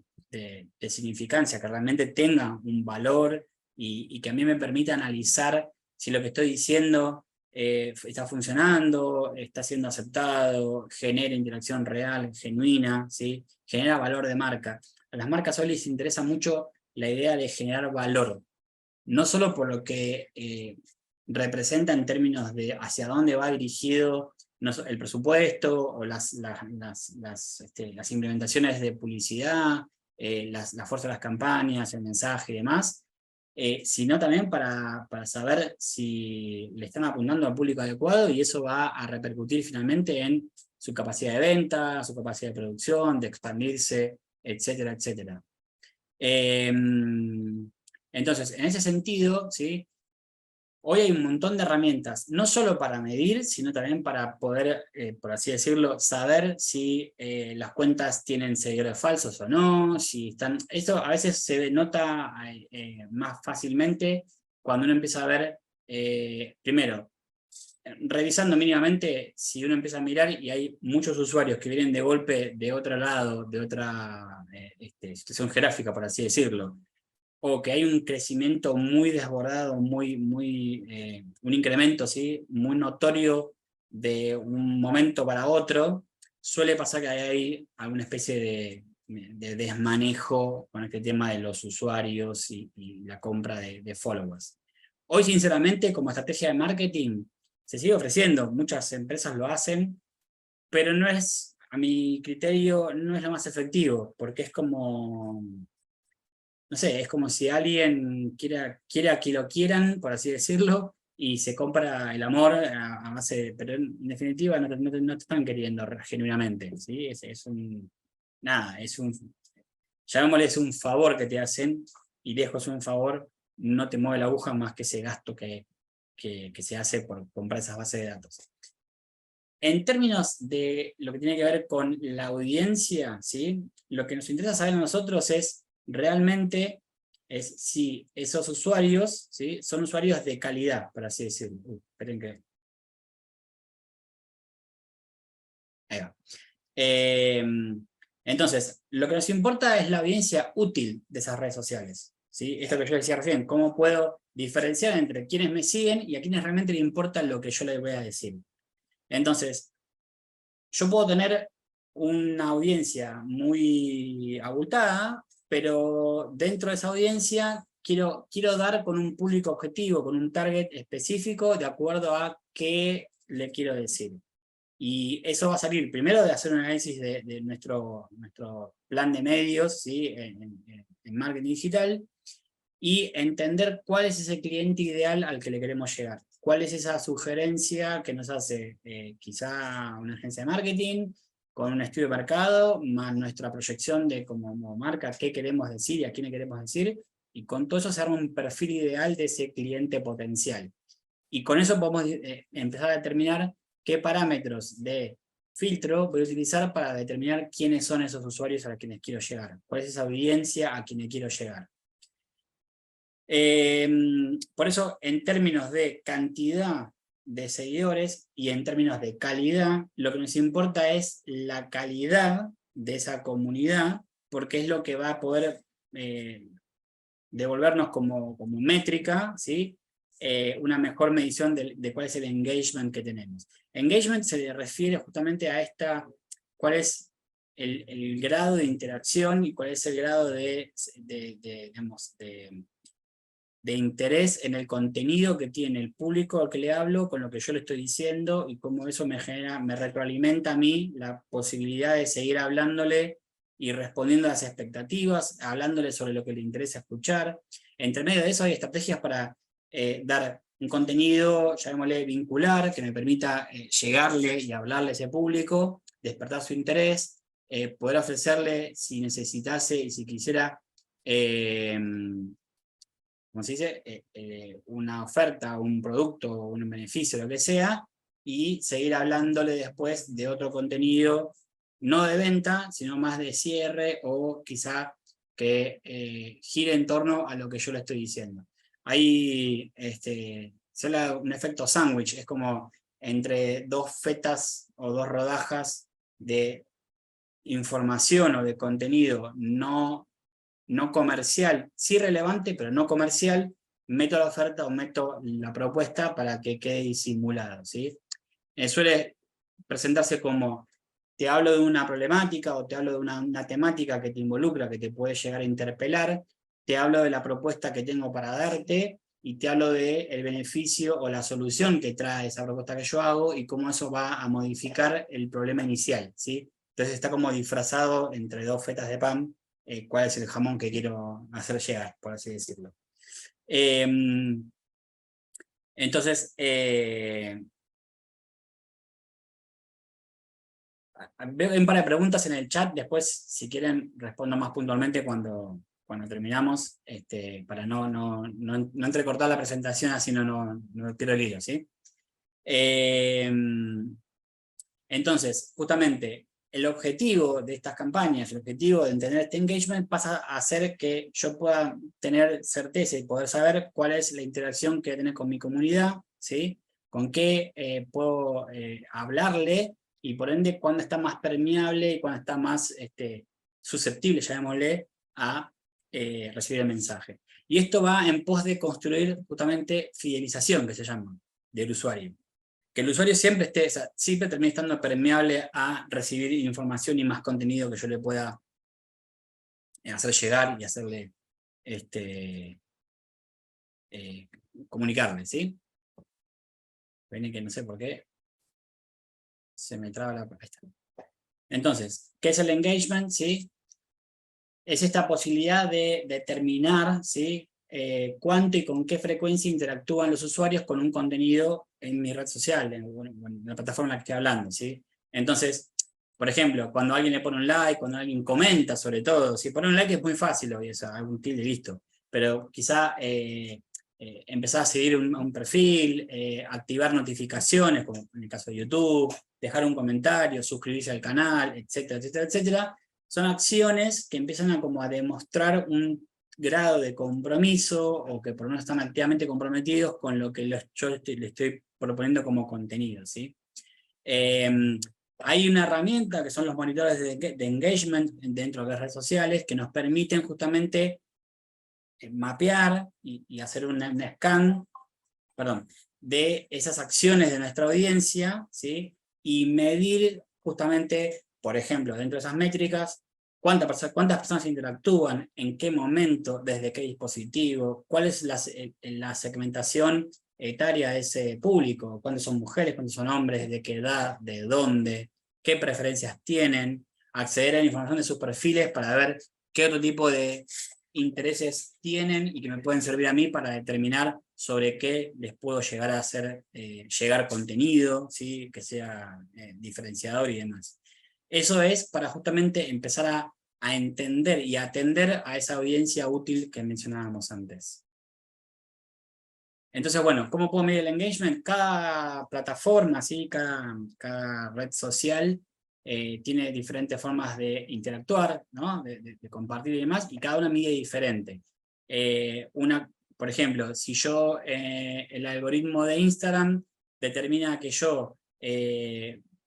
significancia, que realmente tenga un valor y que a mí me permita analizar si lo que estoy diciendo está funcionando, está siendo aceptado, genera interacción real, genuina, ¿sí? Genera valor de marca. A las marcas hoy les interesa mucho la idea de generar valor, no solo por lo que representa en términos de hacia dónde va dirigido el presupuesto o las implementaciones de publicidad, la fuerza de las campañas, el mensaje y demás, sino también para saber si le están apuntando al público adecuado, y eso va a repercutir finalmente en su capacidad de venta, su capacidad de producción, de expandirse, etcétera, etcétera. Entonces, en ese sentido, ¿sí?, hoy hay un montón de herramientas, no solo para medir, sino también para poder, por así decirlo, saber si las cuentas tienen seguidores falsos o no, si están... Esto a veces se nota más fácilmente cuando uno empieza a ver, primero, revisando mínimamente, si uno empieza a mirar y hay muchos usuarios que vienen de golpe de otro lado, de otra situación geográfica, por así decirlo, o que hay un crecimiento muy desbordado, un incremento, ¿sí?, muy notorio de un momento para otro, suele pasar que hay alguna especie de desmanejo con este tema de los usuarios y la compra de followers. Hoy, sinceramente, como estrategia de marketing, se sigue ofreciendo, muchas empresas lo hacen, pero no es, a mi criterio, no es lo más efectivo, porque es como... No sé, es como si alguien quiera que lo quieran, por así decirlo, y se compra el amor a base de... Pero en definitiva no te están queriendo genuinamente, ¿sí? Nada, llamémosle, es un favor que te hacen, y lejos de un favor, no te mueve la aguja más que ese gasto que se hace por comprar esas bases de datos. En términos de lo que tiene que ver con la audiencia, ¿sí?, lo que nos interesa saber a nosotros es realmente si esos usuarios, ¿sí?, son usuarios de calidad, por así decirlo. Esperen que... Ahí va. Entonces, lo que nos importa es la audiencia útil de esas redes sociales, ¿sí? Esto que yo decía recién, cómo puedo diferenciar entre quienes me siguen y a quienes realmente les importa lo que yo les voy a decir. Entonces, yo puedo tener una audiencia muy abultada, pero dentro de esa audiencia quiero dar con un público objetivo, con un target específico, de acuerdo a qué le quiero decir. Y eso va a salir primero de hacer un análisis de nuestro plan de medios, ¿sí?, en marketing digital, y entender cuál es ese cliente ideal al que le queremos llegar. ¿Cuál es esa sugerencia que nos hace quizá una agencia de marketing con un estudio de mercado, más nuestra proyección de como marca, qué queremos decir y a quién le queremos decir, y con todo eso se arma un perfil ideal de ese cliente potencial. Y con eso podemos empezar a determinar qué parámetros de filtro voy a utilizar para determinar quiénes son esos usuarios a quienes quiero llegar, cuál es esa audiencia a quienes quiero llegar. Por eso, en términos de cantidad de seguidores y en términos de calidad, lo que nos importa es la calidad de esa comunidad, porque es lo que va a poder devolvernos como métrica, ¿sí? Una mejor medición de cuál es el engagement que tenemos. Engagement se refiere justamente a cuál es el grado de interacción y cuál es el grado digamos, de interés en el contenido que tiene el público al que le hablo, con lo que yo le estoy diciendo, y cómo eso me retroalimenta a mí la posibilidad de seguir hablándole y respondiendo a las expectativas, hablándole sobre lo que le interesa escuchar. Entre medio de eso hay estrategias para dar un contenido, llamémosle vincular, que me permita llegarle y hablarle a ese público, despertar su interés, poder ofrecerle, si necesitase y si quisiera, como se dice, una oferta, un producto, un beneficio, lo que sea, y seguir hablándole después de otro contenido, no de venta, sino más de cierre, o quizá que gire en torno a lo que yo le estoy diciendo. Ahí se habla de un efecto sándwich, es como entre dos fetas o dos rodajas de información o de contenido no comercial, sí relevante, pero no comercial, meto la oferta o meto la propuesta para que quede disimulado, ¿sí? Suele presentarse como, te hablo de una problemática o te hablo de una temática que te involucra, que te puede llegar a interpelar, te hablo de la propuesta que tengo para darte, y te hablo del beneficio o la solución que trae esa propuesta que yo hago, y cómo eso va a modificar el problema inicial, ¿sí? Entonces está como disfrazado entre dos fetas de pan, cuál es el jamón que quiero hacer llegar, por así decirlo. Entonces, veo un par de preguntas en el chat, después si quieren respondo más puntualmente cuando terminamos, para no entrecortar la presentación, así no tiro el hilo, ¿sí? Entonces, justamente, el objetivo de estas campañas, el objetivo de tener este engagement pasa a hacer que yo pueda tener certeza y poder saber cuál es la interacción que tiene con mi comunidad, ¿sí? Con qué puedo hablarle, y por ende cuándo está más permeable y cuándo está más susceptible, llamémosle, a recibir el mensaje. Y esto va en pos de construir justamente fidelización, que se llama, del usuario. Que el usuario siempre siempre termine estando permeable a recibir información y más contenido que yo le pueda hacer llegar y hacerle comunicarle, ¿sí? Ven que no sé por qué se me traba la... Ahí está. Entonces, ¿qué es el engagement? ¿Sí? Es esta posibilidad de determinar, ¿sí? Cuánto y con qué frecuencia interactúan los usuarios con un contenido en mi red social, en la plataforma en la que estoy hablando, ¿sí? Entonces, por ejemplo, cuando alguien le pone un like, cuando alguien comenta, sobre todo, si pone un like es muy fácil hoy, eso, algún tilde, listo, pero quizá empezar a seguir un perfil, activar notificaciones, como en el caso de YouTube, dejar un comentario, suscribirse al canal, etcétera, etcétera, etcétera, son acciones que empiezan a demostrar un grado de compromiso, o que por lo menos están activamente comprometidos con lo que yo le estoy proponiendo como contenido, ¿sí? Hay una herramienta que son los monitores de engagement dentro de las redes sociales, que nos permiten justamente mapear y hacer un scan, de esas acciones de nuestra audiencia, ¿sí? Y medir justamente, por ejemplo, dentro de esas métricas, cuántas personas interactúan, en qué momento, desde qué dispositivo, cuál es la segmentación etaria de ese público, cuántos son mujeres, cuántos son hombres, de qué edad, de dónde, qué preferencias tienen, acceder a la información de sus perfiles para ver qué otro tipo de intereses tienen y que me pueden servir a mí para determinar sobre qué les puedo llegar a hacer llegar contenido, ¿sí? Que sea diferenciador y demás. Eso es para justamente empezar a entender y atender a esa audiencia útil que mencionábamos antes. Entonces, bueno, ¿cómo puedo medir el engagement? Cada plataforma, ¿sí? cada red social tiene diferentes formas de interactuar, ¿no? de compartir y demás, y cada una mide diferente. Por ejemplo, si yo, el algoritmo de Instagram determina que yo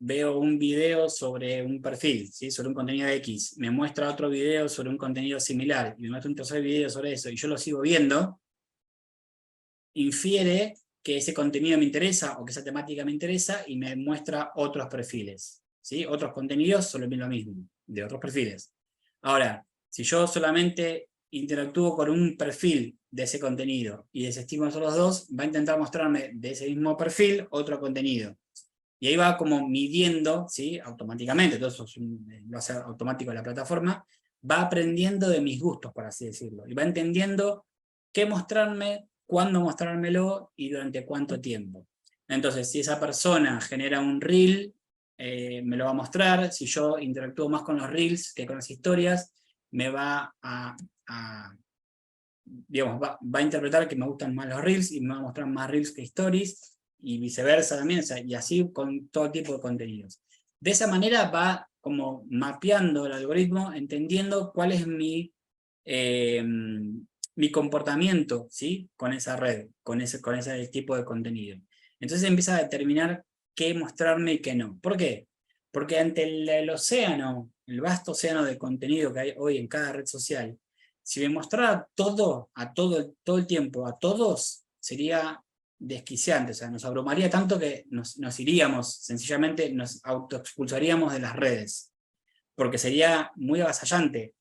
veo un video sobre un perfil, ¿sí? Sobre un contenido X, me muestra otro video sobre un contenido similar, y me muestra un tercer video sobre eso, y yo lo sigo viendo, infiere que ese contenido me interesa o que esa temática me interesa y me muestra otros perfiles, ¿sí? Otros contenidos sobre lo mismo, de otros perfiles. Ahora, si yo solamente interactúo con un perfil de ese contenido y desestimo esos los dos, va a intentar mostrarme de ese mismo perfil otro contenido. Y ahí va como midiendo, ¿sí? Automáticamente, todo eso lo hace automático la plataforma, va aprendiendo de mis gustos, por así decirlo, y va entendiendo qué mostrarme, cuándo mostrármelo y durante cuánto tiempo. Entonces, si esa persona genera un reel, me lo va a mostrar. Si yo interactúo más con los reels que con las historias, me va digamos, va a interpretar que me gustan más los reels y me va a mostrar más reels que stories, y viceversa también, o sea, y así con todo tipo de contenidos. De esa manera va como mapeando el algoritmo, entendiendo cuál es mi comportamiento, ¿sí? Con esa red, con ese tipo de contenido. Entonces empieza a determinar qué mostrarme y qué no. ¿Por qué? Porque ante el océano, el vasto océano de contenido que hay hoy en cada red social, si me mostrara todo, todo el tiempo, a todos, sería desquiciante, o sea, nos abrumaría tanto que nos iríamos, sencillamente nos autoexpulsaríamos de las redes, porque sería muy avasallante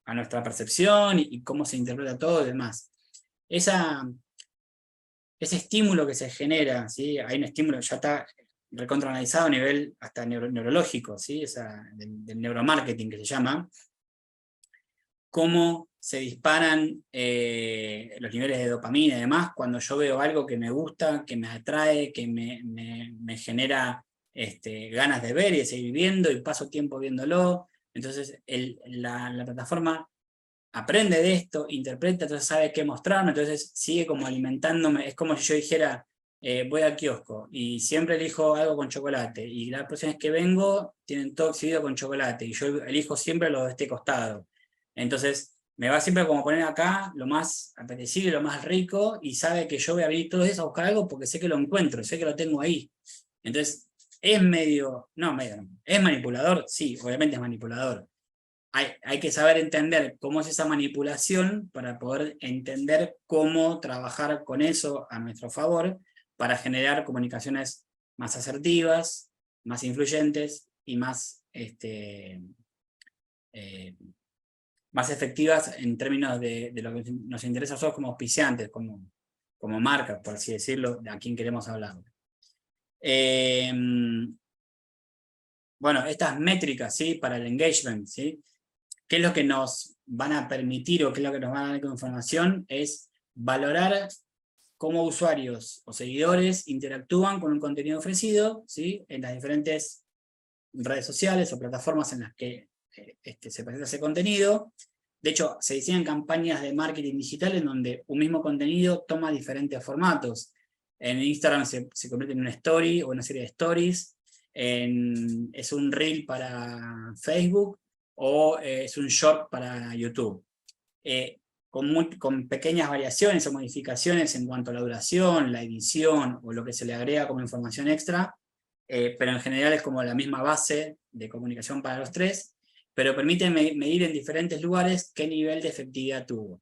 a nuestra percepción y cómo se interpreta todo y demás. Ese estímulo que se genera, ¿sí? Hay un estímulo, ya está recontraanalizado a nivel hasta neurológico, ¿sí? Del neuromarketing que se llama, cómo se disparan los niveles de dopamina y demás cuando yo veo algo que me gusta, que me atrae, que me genera ganas de ver y de seguir viendo, y paso tiempo viéndolo. Entonces la plataforma aprende de esto, interpreta, entonces sabe qué mostrarme, entonces sigue como alimentándome. Es como si yo dijera, voy al kiosco y siempre elijo algo con chocolate, y las próximas que vengo tienen todo exhibido con chocolate, y yo elijo siempre lo de este costado. Entonces me va siempre como poner acá lo más apetecible, lo más rico, y sabe que yo voy a venir todos los días a buscar algo porque sé que lo encuentro, sé que lo tengo ahí. Entonces es ¿es manipulador? Sí, obviamente es manipulador. Hay que saber entender cómo es esa manipulación para poder entender cómo trabajar con eso a nuestro favor para generar comunicaciones más asertivas, más influyentes y más efectivas en términos de lo que nos interesa a nosotros como auspiciantes, como marcas, por así decirlo, de a quién queremos hablar. Bueno, estas métricas, ¿sí? Para el engagement, ¿sí? ¿Qué es lo que nos van a permitir o qué es lo que nos van a dar con información? Es valorar cómo usuarios o seguidores interactúan con un contenido ofrecido, ¿sí? En las diferentes redes sociales o plataformas en las que se presenta ese contenido. De hecho, se diseñan campañas de marketing digital en donde un mismo contenido toma diferentes formatos. En Instagram se convierte en una story o una serie de stories, es un reel para Facebook, o es un short para YouTube. Con pequeñas variaciones o modificaciones en cuanto a la duración, la edición o lo que se le agrega como información extra, pero en general es como la misma base de comunicación para los tres, pero permite medir en diferentes lugares qué nivel de efectividad tuvo.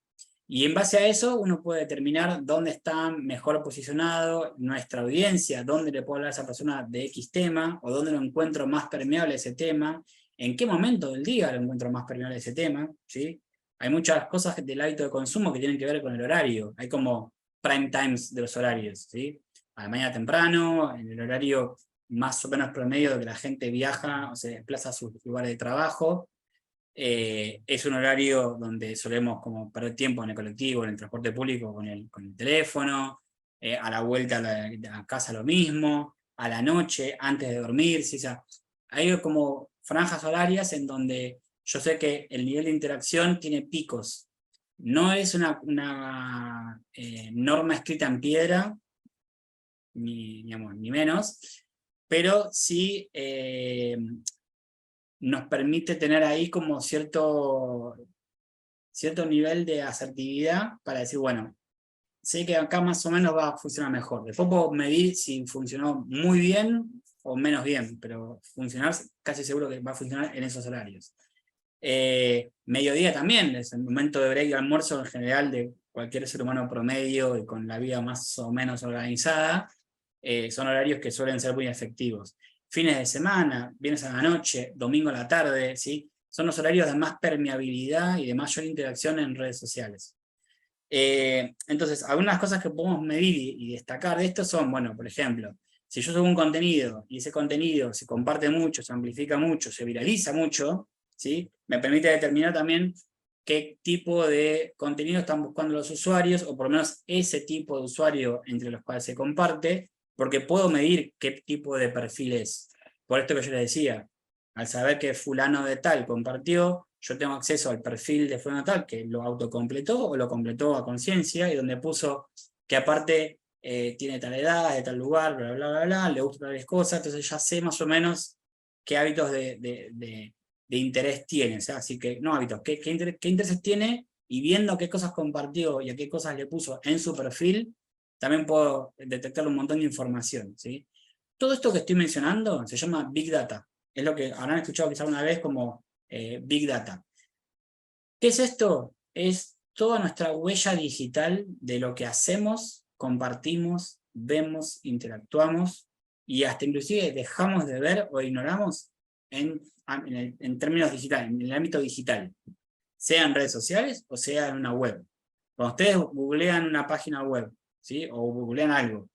Y en base a eso uno puede determinar dónde está mejor posicionado nuestra audiencia, dónde le puedo hablar a esa persona de X tema, o dónde lo encuentro más permeable ese tema, en qué momento del día lo encuentro más permeable ese tema, ¿sí? Hay muchas cosas del hábito de consumo que tienen que ver con el horario, hay como prime times de los horarios, ¿sí? A la mañana temprano, en el horario más o menos promedio de que la gente viaja o se desplaza a sus lugares de trabajo. Es un horario donde solemos como perder tiempo en el colectivo, en el transporte público, con el teléfono, a la vuelta a casa lo mismo, a la noche, antes de dormir, ¿sí? O sea, hay como franjas horarias en donde yo sé que el nivel de interacción tiene picos. No es una norma escrita en piedra, ni menos, pero sí nos permite tener ahí como cierto nivel de asertividad para decir, bueno, sé que acá más o menos va a funcionar mejor. Después puedo medir si funcionó muy bien o menos bien, pero funcionar casi seguro que va a funcionar en esos horarios. Mediodía también, es el momento de break y almuerzo en general de cualquier ser humano promedio y con la vida más o menos organizada, son horarios que suelen ser muy efectivos. Fines de semana, viernes a la noche, domingo a la tarde, ¿sí? Son los horarios de más permeabilidad y de mayor interacción en redes sociales. Entonces, algunas cosas que podemos medir y destacar de esto son, bueno, por ejemplo, si yo subo un contenido y ese contenido se comparte mucho, se amplifica mucho, se viraliza mucho, ¿sí? Me permite determinar también qué tipo de contenido están buscando los usuarios, o por lo menos ese tipo de usuario entre los cuales se comparte, porque puedo medir qué tipo de perfil es. Por esto que yo les decía, al saber que fulano de tal compartió, yo tengo acceso al perfil de fulano de tal que lo autocompletó o lo completó a conciencia, y donde puso que aparte tiene tal edad, de tal lugar, bla, bla, bla, bla, le gusta tales cosas, entonces ya sé más o menos qué hábitos de interés tiene, o sea, así que, no hábitos, qué intereses tiene, y viendo qué cosas compartió y a qué cosas le puso en su perfil, también puedo detectar un montón de información, ¿sí? Todo esto que estoy mencionando se llama Big Data, es lo que habrán escuchado quizá una vez como Big Data. ¿Qué es esto? Es toda nuestra huella digital de lo que hacemos, compartimos, vemos, interactuamos, y hasta inclusive dejamos de ver o ignoramos en términos digitales, en el ámbito digital, sea en redes sociales o sea en una web. Cuando ustedes googlean una página web, ¿sí? O googlean algo,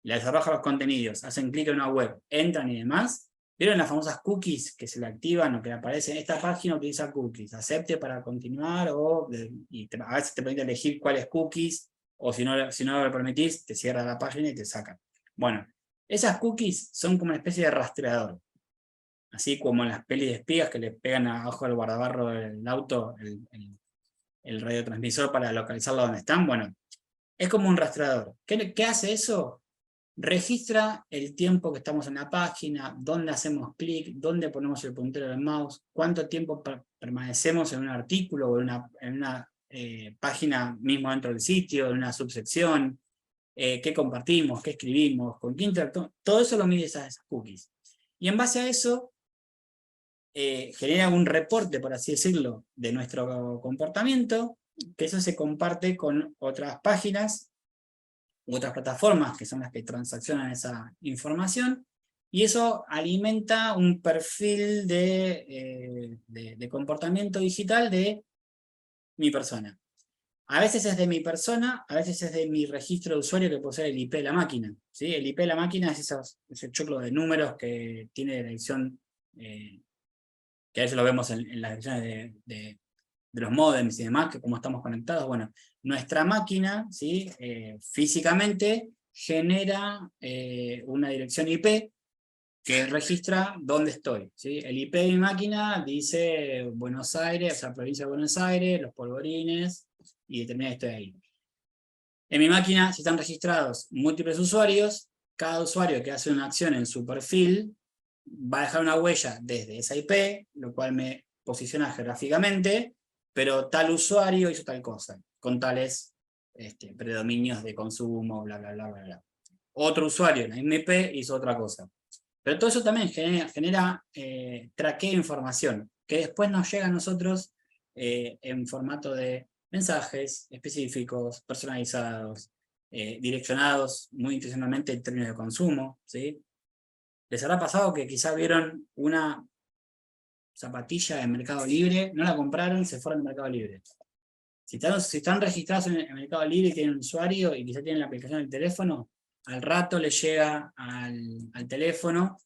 les arroja los contenidos, hacen clic en una web, entran y demás, ¿vieron las famosas cookies que se le activan o que aparecen? Esta página utiliza cookies, acepte para continuar, a veces te permite elegir cuáles cookies, o si no lo permitís, te cierra la página y te saca. Bueno, esas cookies son como una especie de rastreador, así como en las pelis de espías que le pegan abajo del guardabarro del auto el radiotransmisor para localizarlo donde están. Bueno, es como un rastreador. ¿Qué hace eso? Registra el tiempo que estamos en la página, dónde hacemos clic, dónde ponemos el puntero del mouse, cuánto tiempo permanecemos en un artículo o en una página mismo dentro del sitio, en una subsección, qué compartimos, qué escribimos, con quién interactuamos. Todo eso lo mide esas cookies. Y en base a eso, genera un reporte, por así decirlo, de nuestro comportamiento, que eso se comparte con otras páginas u otras plataformas que son las que transaccionan esa información, y eso alimenta un perfil de comportamiento digital de mi persona. A veces es de mi persona, a veces es de mi registro de usuario, que puede ser el IP de la máquina, ¿sí? El IP de la máquina es ese choclo de números que tiene la dirección, que a veces lo vemos en las direcciones de los modems y demás, que como estamos conectados, bueno, nuestra máquina, ¿sí? Físicamente genera una dirección IP que registra dónde estoy, ¿sí? El IP de mi máquina dice Buenos Aires, o sea, provincia de Buenos Aires, Los Polvorines, y determina que estoy ahí. En mi máquina, si están registrados múltiples usuarios, cada usuario que hace una acción en su perfil va a dejar una huella desde esa IP, lo cual me posiciona geográficamente, pero tal usuario hizo tal cosa, con tales predominios de consumo, bla, bla, bla, bla, bla. Otro usuario en la misma IP hizo otra cosa. Pero todo eso también genera traqueo de información, que después nos llega a nosotros en formato de mensajes específicos, personalizados, direccionados muy intencionalmente en términos de consumo, ¿sí? ¿Les habrá pasado que quizá vieron una zapatilla de Mercado Libre, no la compraron, se fueron de Mercado Libre? Si están registrados en Mercado Libre y tienen un usuario y quizá tienen la aplicación del teléfono, al rato les llega al teléfono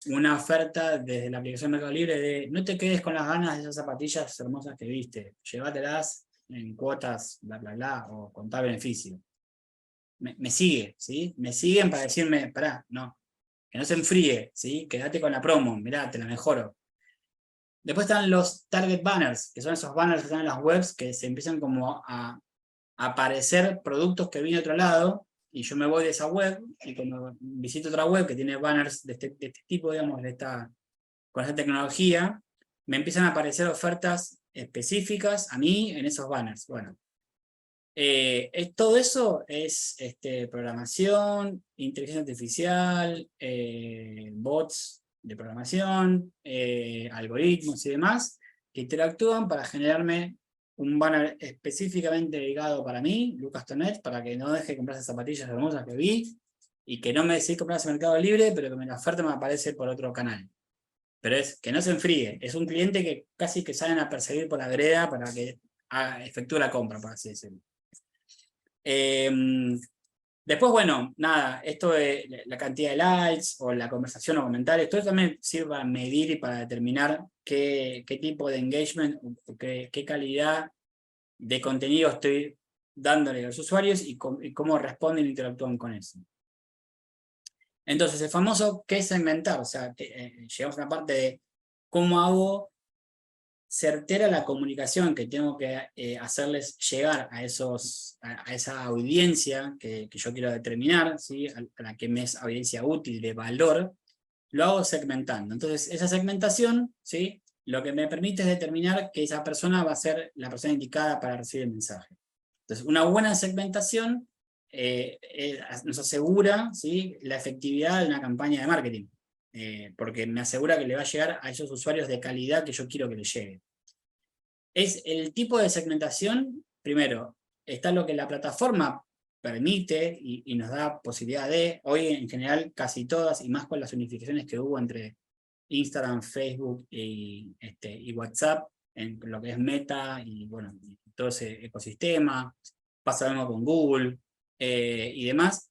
una oferta desde la aplicación de Mercado Libre de no te quedes con las ganas de esas zapatillas hermosas que viste, llévatelas en cuotas, bla, bla, bla, o con tal beneficio. Me sigue, ¿sí? Me siguen para decirme, pará, no, que no se enfríe, ¿sí? Quédate con la promo, mirá, te la mejoro. Después están los target banners, que son esos banners que están en las webs que se empiezan como a aparecer productos que vi de otro lado, y yo me voy de esa web, y cuando visito otra web que tiene banners de este tipo, digamos, con esta tecnología, me empiezan a aparecer ofertas específicas a mí en esos banners. Bueno, todo eso es programación, inteligencia artificial, bots de programación, algoritmos y demás, que interactúan para generarme un banner específicamente dedicado para mí, Lucas Tonet, para que no deje de comprar esas zapatillas hermosas que vi, y que no me decís comprar ese Mercado Libre, pero que la oferta me aparece por otro canal. Pero es que no se enfríe, es un cliente que casi que salen a perseguir por la vereda para que efectúe la compra, por así decirlo. Después, bueno, nada, esto de la cantidad de likes o la conversación o comentarios, todo también sirve para medir y para determinar qué tipo de engagement, qué calidad de contenido estoy dándole a los usuarios y cómo responden e interactúan con eso. Entonces, el famoso ¿qué segmentar? O sea, llegamos a una parte de cómo hago certera la comunicación que tengo que hacerles llegar a esa audiencia que yo quiero determinar, ¿sí? A la que me es audiencia útil, de valor, lo hago segmentando. Entonces, esa segmentación, ¿sí? Lo que me permite es determinar que esa persona va a ser la persona indicada para recibir el mensaje. Entonces, una buena segmentación nos asegura, ¿sí? La efectividad de una campaña de marketing. Porque me asegura que le va a llegar a esos usuarios de calidad que yo quiero que le llegue. Es el tipo de segmentación, primero, está lo que la plataforma permite y nos da posibilidad de, hoy en general casi todas, y más con las unificaciones que hubo entre Instagram, Facebook y WhatsApp, en lo que es Meta y bueno, todo ese ecosistema, pasa lo mismo con Google y demás,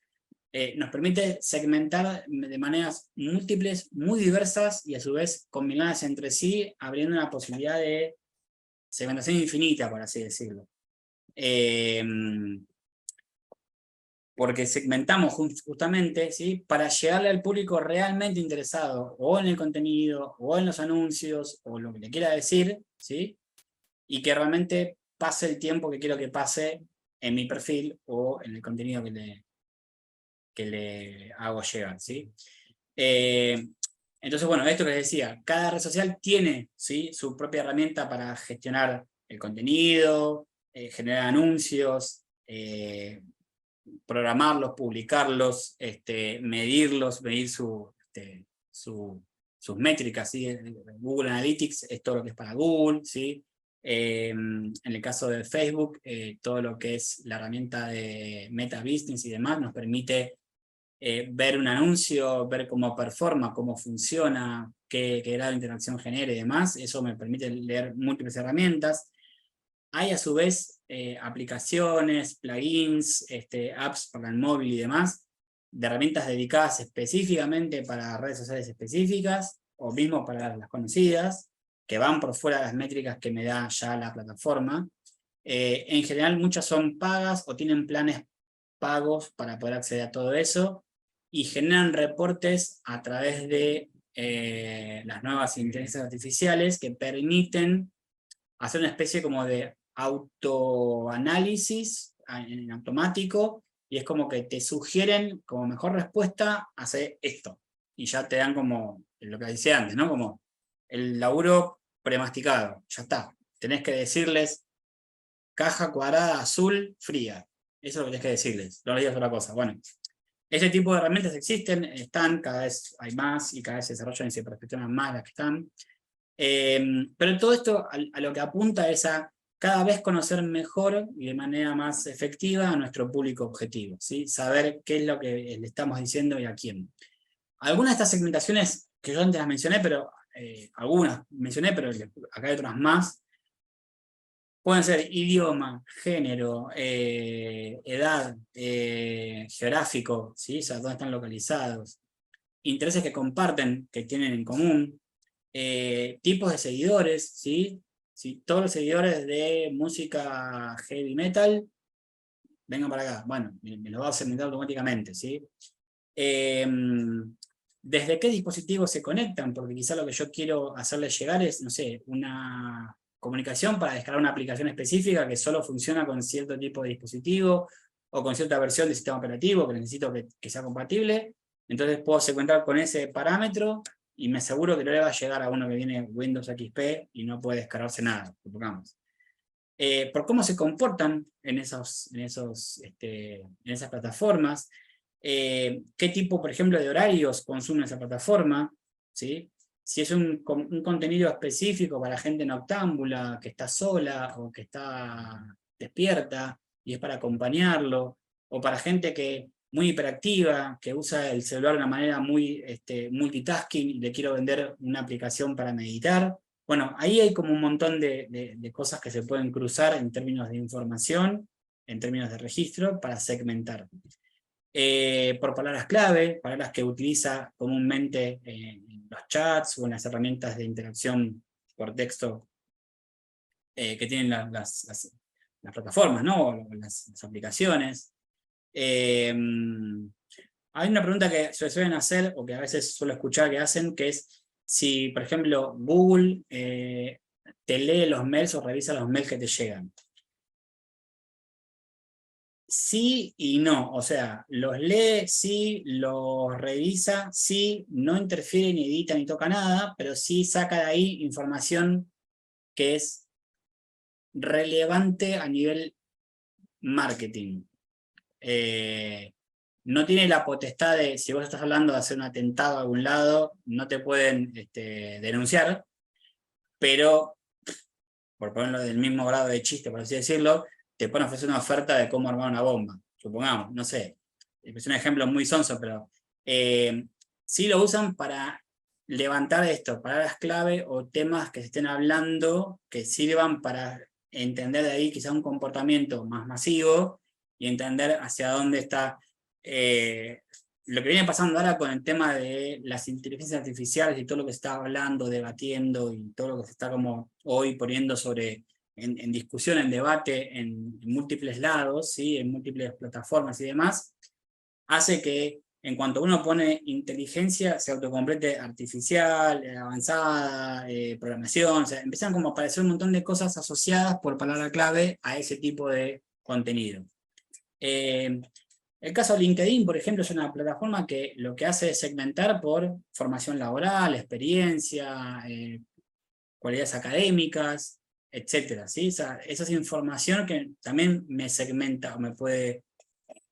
nos permite segmentar de maneras múltiples, muy diversas y a su vez combinadas entre sí, abriendo una posibilidad de segmentación infinita, por así decirlo. Porque segmentamos justamente, ¿sí? Para llegarle al público realmente interesado, o en el contenido, o en los anuncios, o lo que le quiera decir, ¿sí? Y que realmente pase el tiempo que quiero que pase en mi perfil o en el contenido que le hago llegar, ¿sí? Entonces, bueno, esto que les decía, cada red social tiene, ¿sí? Su propia herramienta para gestionar el contenido, generar anuncios, programarlos, publicarlos, medirlos, medir sus métricas, ¿sí? Google Analytics es todo lo que es para Google, ¿sí? En el caso de Facebook, todo lo que es la herramienta de Meta Business y demás nos permite ver un anuncio, ver cómo performa, cómo funciona, qué grado de interacción genera y demás. Eso me permite leer múltiples herramientas. Hay a su vez aplicaciones, plugins, apps para el móvil y demás, de herramientas dedicadas específicamente para redes sociales específicas, o mismo para las conocidas, que van por fuera de las métricas que me da ya la plataforma. En general muchas son pagas o tienen planes pagos para poder acceder a todo eso, y generan reportes a través de las nuevas inteligencias artificiales que permiten hacer una especie como de autoanálisis en automático, y es como que te sugieren como mejor respuesta hacer esto, y ya te dan como lo que decía antes, ¿no? Como el laburo premasticado, ya está. Tenés que decirles caja cuadrada azul fría. Eso es lo que tenés que decirles, no les digas otra cosa. Bueno, ese tipo de herramientas existen, están, cada vez hay más y cada vez se desarrollan y se perfeccionan más las que están. Pero todo esto a lo que apunta es a cada vez conocer mejor y de manera más efectiva a nuestro público objetivo, ¿sí? Saber qué es lo que le estamos diciendo y a quién. Algunas de estas segmentaciones que yo antes las mencioné, pero algunas mencioné, pero acá hay otras más. Pueden ser idioma, género, edad, geográfico, ¿sí? O sea, dónde están localizados, intereses que comparten, que tienen en común, tipos de seguidores, ¿sí? Si todos los seguidores de música heavy metal, vengan para acá. Bueno, me lo va a segmentar automáticamente, ¿sí? desde qué dispositivos se conectan, porque quizá lo que yo quiero hacerles llegar es, no sé, una comunicación para descargar una aplicación específica que solo funciona con cierto tipo de dispositivo, o con cierta versión del sistema operativo que necesito que sea compatible. Entonces puedo segmentar con ese parámetro y me aseguro que no le va a llegar a uno que viene Windows XP y no puede descargarse nada, supongamos. Por cómo se comportan en esas plataformas, qué tipo, por ejemplo, de horarios consume esa plataforma, ¿sí? Si es un contenido específico para gente noctámbula, que está sola o que está despierta y es para acompañarlo, o para gente que muy hiperactiva, que usa el celular de una manera muy multitasking y le quiero vender una aplicación para meditar. Bueno, ahí hay como un montón de cosas que se pueden cruzar en términos de información, en términos de registro, para segmentar. Por palabras clave, palabras que utiliza comúnmente en los chats o en las herramientas de interacción por texto que tienen las plataformas, ¿no? O las aplicaciones. Hay una pregunta que se suelen hacer, o que a veces suelo escuchar que hacen, que es si, por ejemplo, Google te lee los mails o revisa los mails que te llegan. Sí y no, o sea, los lee, sí, los revisa, sí, no interfiere, ni edita, ni toca nada, pero sí saca de ahí información que es relevante a nivel marketing. No tiene la potestad de, si vos estás hablando de hacer un atentado a algún lado, no te pueden denunciar, pero, por ponerlo del mismo grado de chiste, por así decirlo, te pueden ofrecer una oferta de cómo armar una bomba, supongamos, no sé, es un ejemplo muy sonso, pero sí lo usan para levantar esto, palabras clave o temas que se estén hablando que sirvan para entender de ahí quizá un comportamiento más masivo y entender hacia dónde está lo que viene pasando ahora con el tema de las inteligencias artificiales y todo lo que se está hablando, debatiendo y todo lo que se está como hoy poniendo en discusión, en debate, en múltiples lados, ¿sí? En múltiples plataformas y demás, hace que en cuanto uno pone inteligencia, se autocomplete artificial, avanzada, programación, o sea, empiezan como a aparecer un montón de cosas asociadas por palabra clave a ese tipo de contenido. El caso de LinkedIn, por ejemplo, es una plataforma que lo que hace es segmentar por formación laboral, experiencia, cualidades académicas, etcétera, ¿sí? Esa es información que también me segmenta o me puede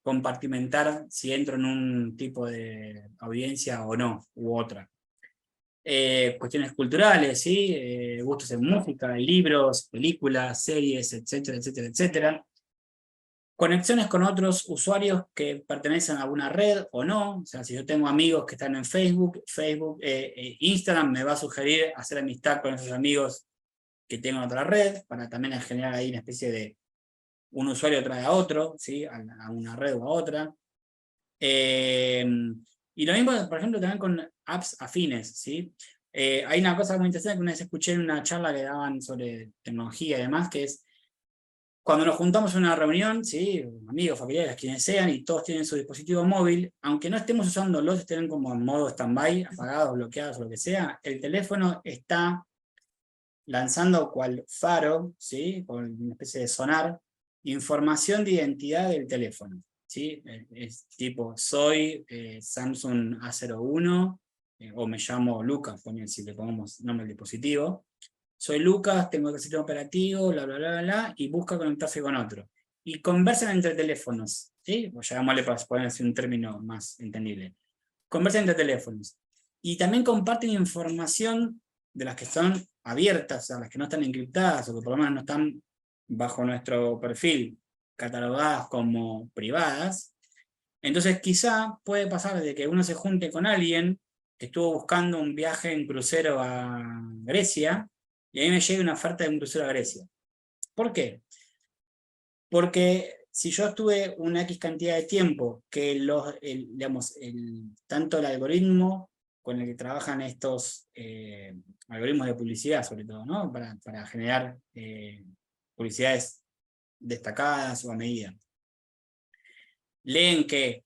compartimentar si entro en un tipo de audiencia o no, u otra. Cuestiones culturales, ¿sí? Gustos en música, en libros, películas, series, etcétera, etcétera, etcétera. Conexiones con otros usuarios que pertenecen a alguna red o no. O sea, si yo tengo amigos que están en Facebook, Instagram me va a sugerir hacer amistad con esos amigos que tengo en otra red, para también generar ahí una especie de un usuario trae a otro, ¿sí? A una red o a otra. Y lo mismo, por ejemplo, también con apps afines, ¿sí? Hay una cosa muy interesante que una vez escuché en una charla que daban sobre tecnología y demás, que es cuando nos juntamos en una reunión, ¿sí? Amigos, familiares, quienes sean, y todos tienen su dispositivo móvil, aunque no estemos usándolos, estén como en modo stand-by, apagados, bloqueados, o lo que sea, el teléfono está lanzando cual faro, ¿sí? Con una especie de sonar, información de identidad del teléfono, ¿sí? Es tipo, soy Samsung A01, o me llamo Lucas, si le ponemos nombre al dispositivo. Soy Lucas, tengo el sistema operativo, bla, bla, bla, bla, bla, y busca conectarse con otro. Y conversan entre teléfonos, ¿sí? O llamémosle para poner así un término más entendible. Conversan entre teléfonos. Y también comparten información de las que son abiertas, o sea, las que no están encriptadas, o que por lo menos no están bajo nuestro perfil catalogadas como privadas. Entonces quizá puede pasar de que uno se junte con alguien que estuvo buscando un viaje en crucero a Grecia, y a mí me llega una oferta de un crucero a Grecia. ¿Por qué? Porque si yo estuve una X cantidad de tiempo que tanto el algoritmo con el que trabajan estos algoritmos de publicidad, sobre todo, ¿no? Para generar publicidades destacadas o a medida, leen que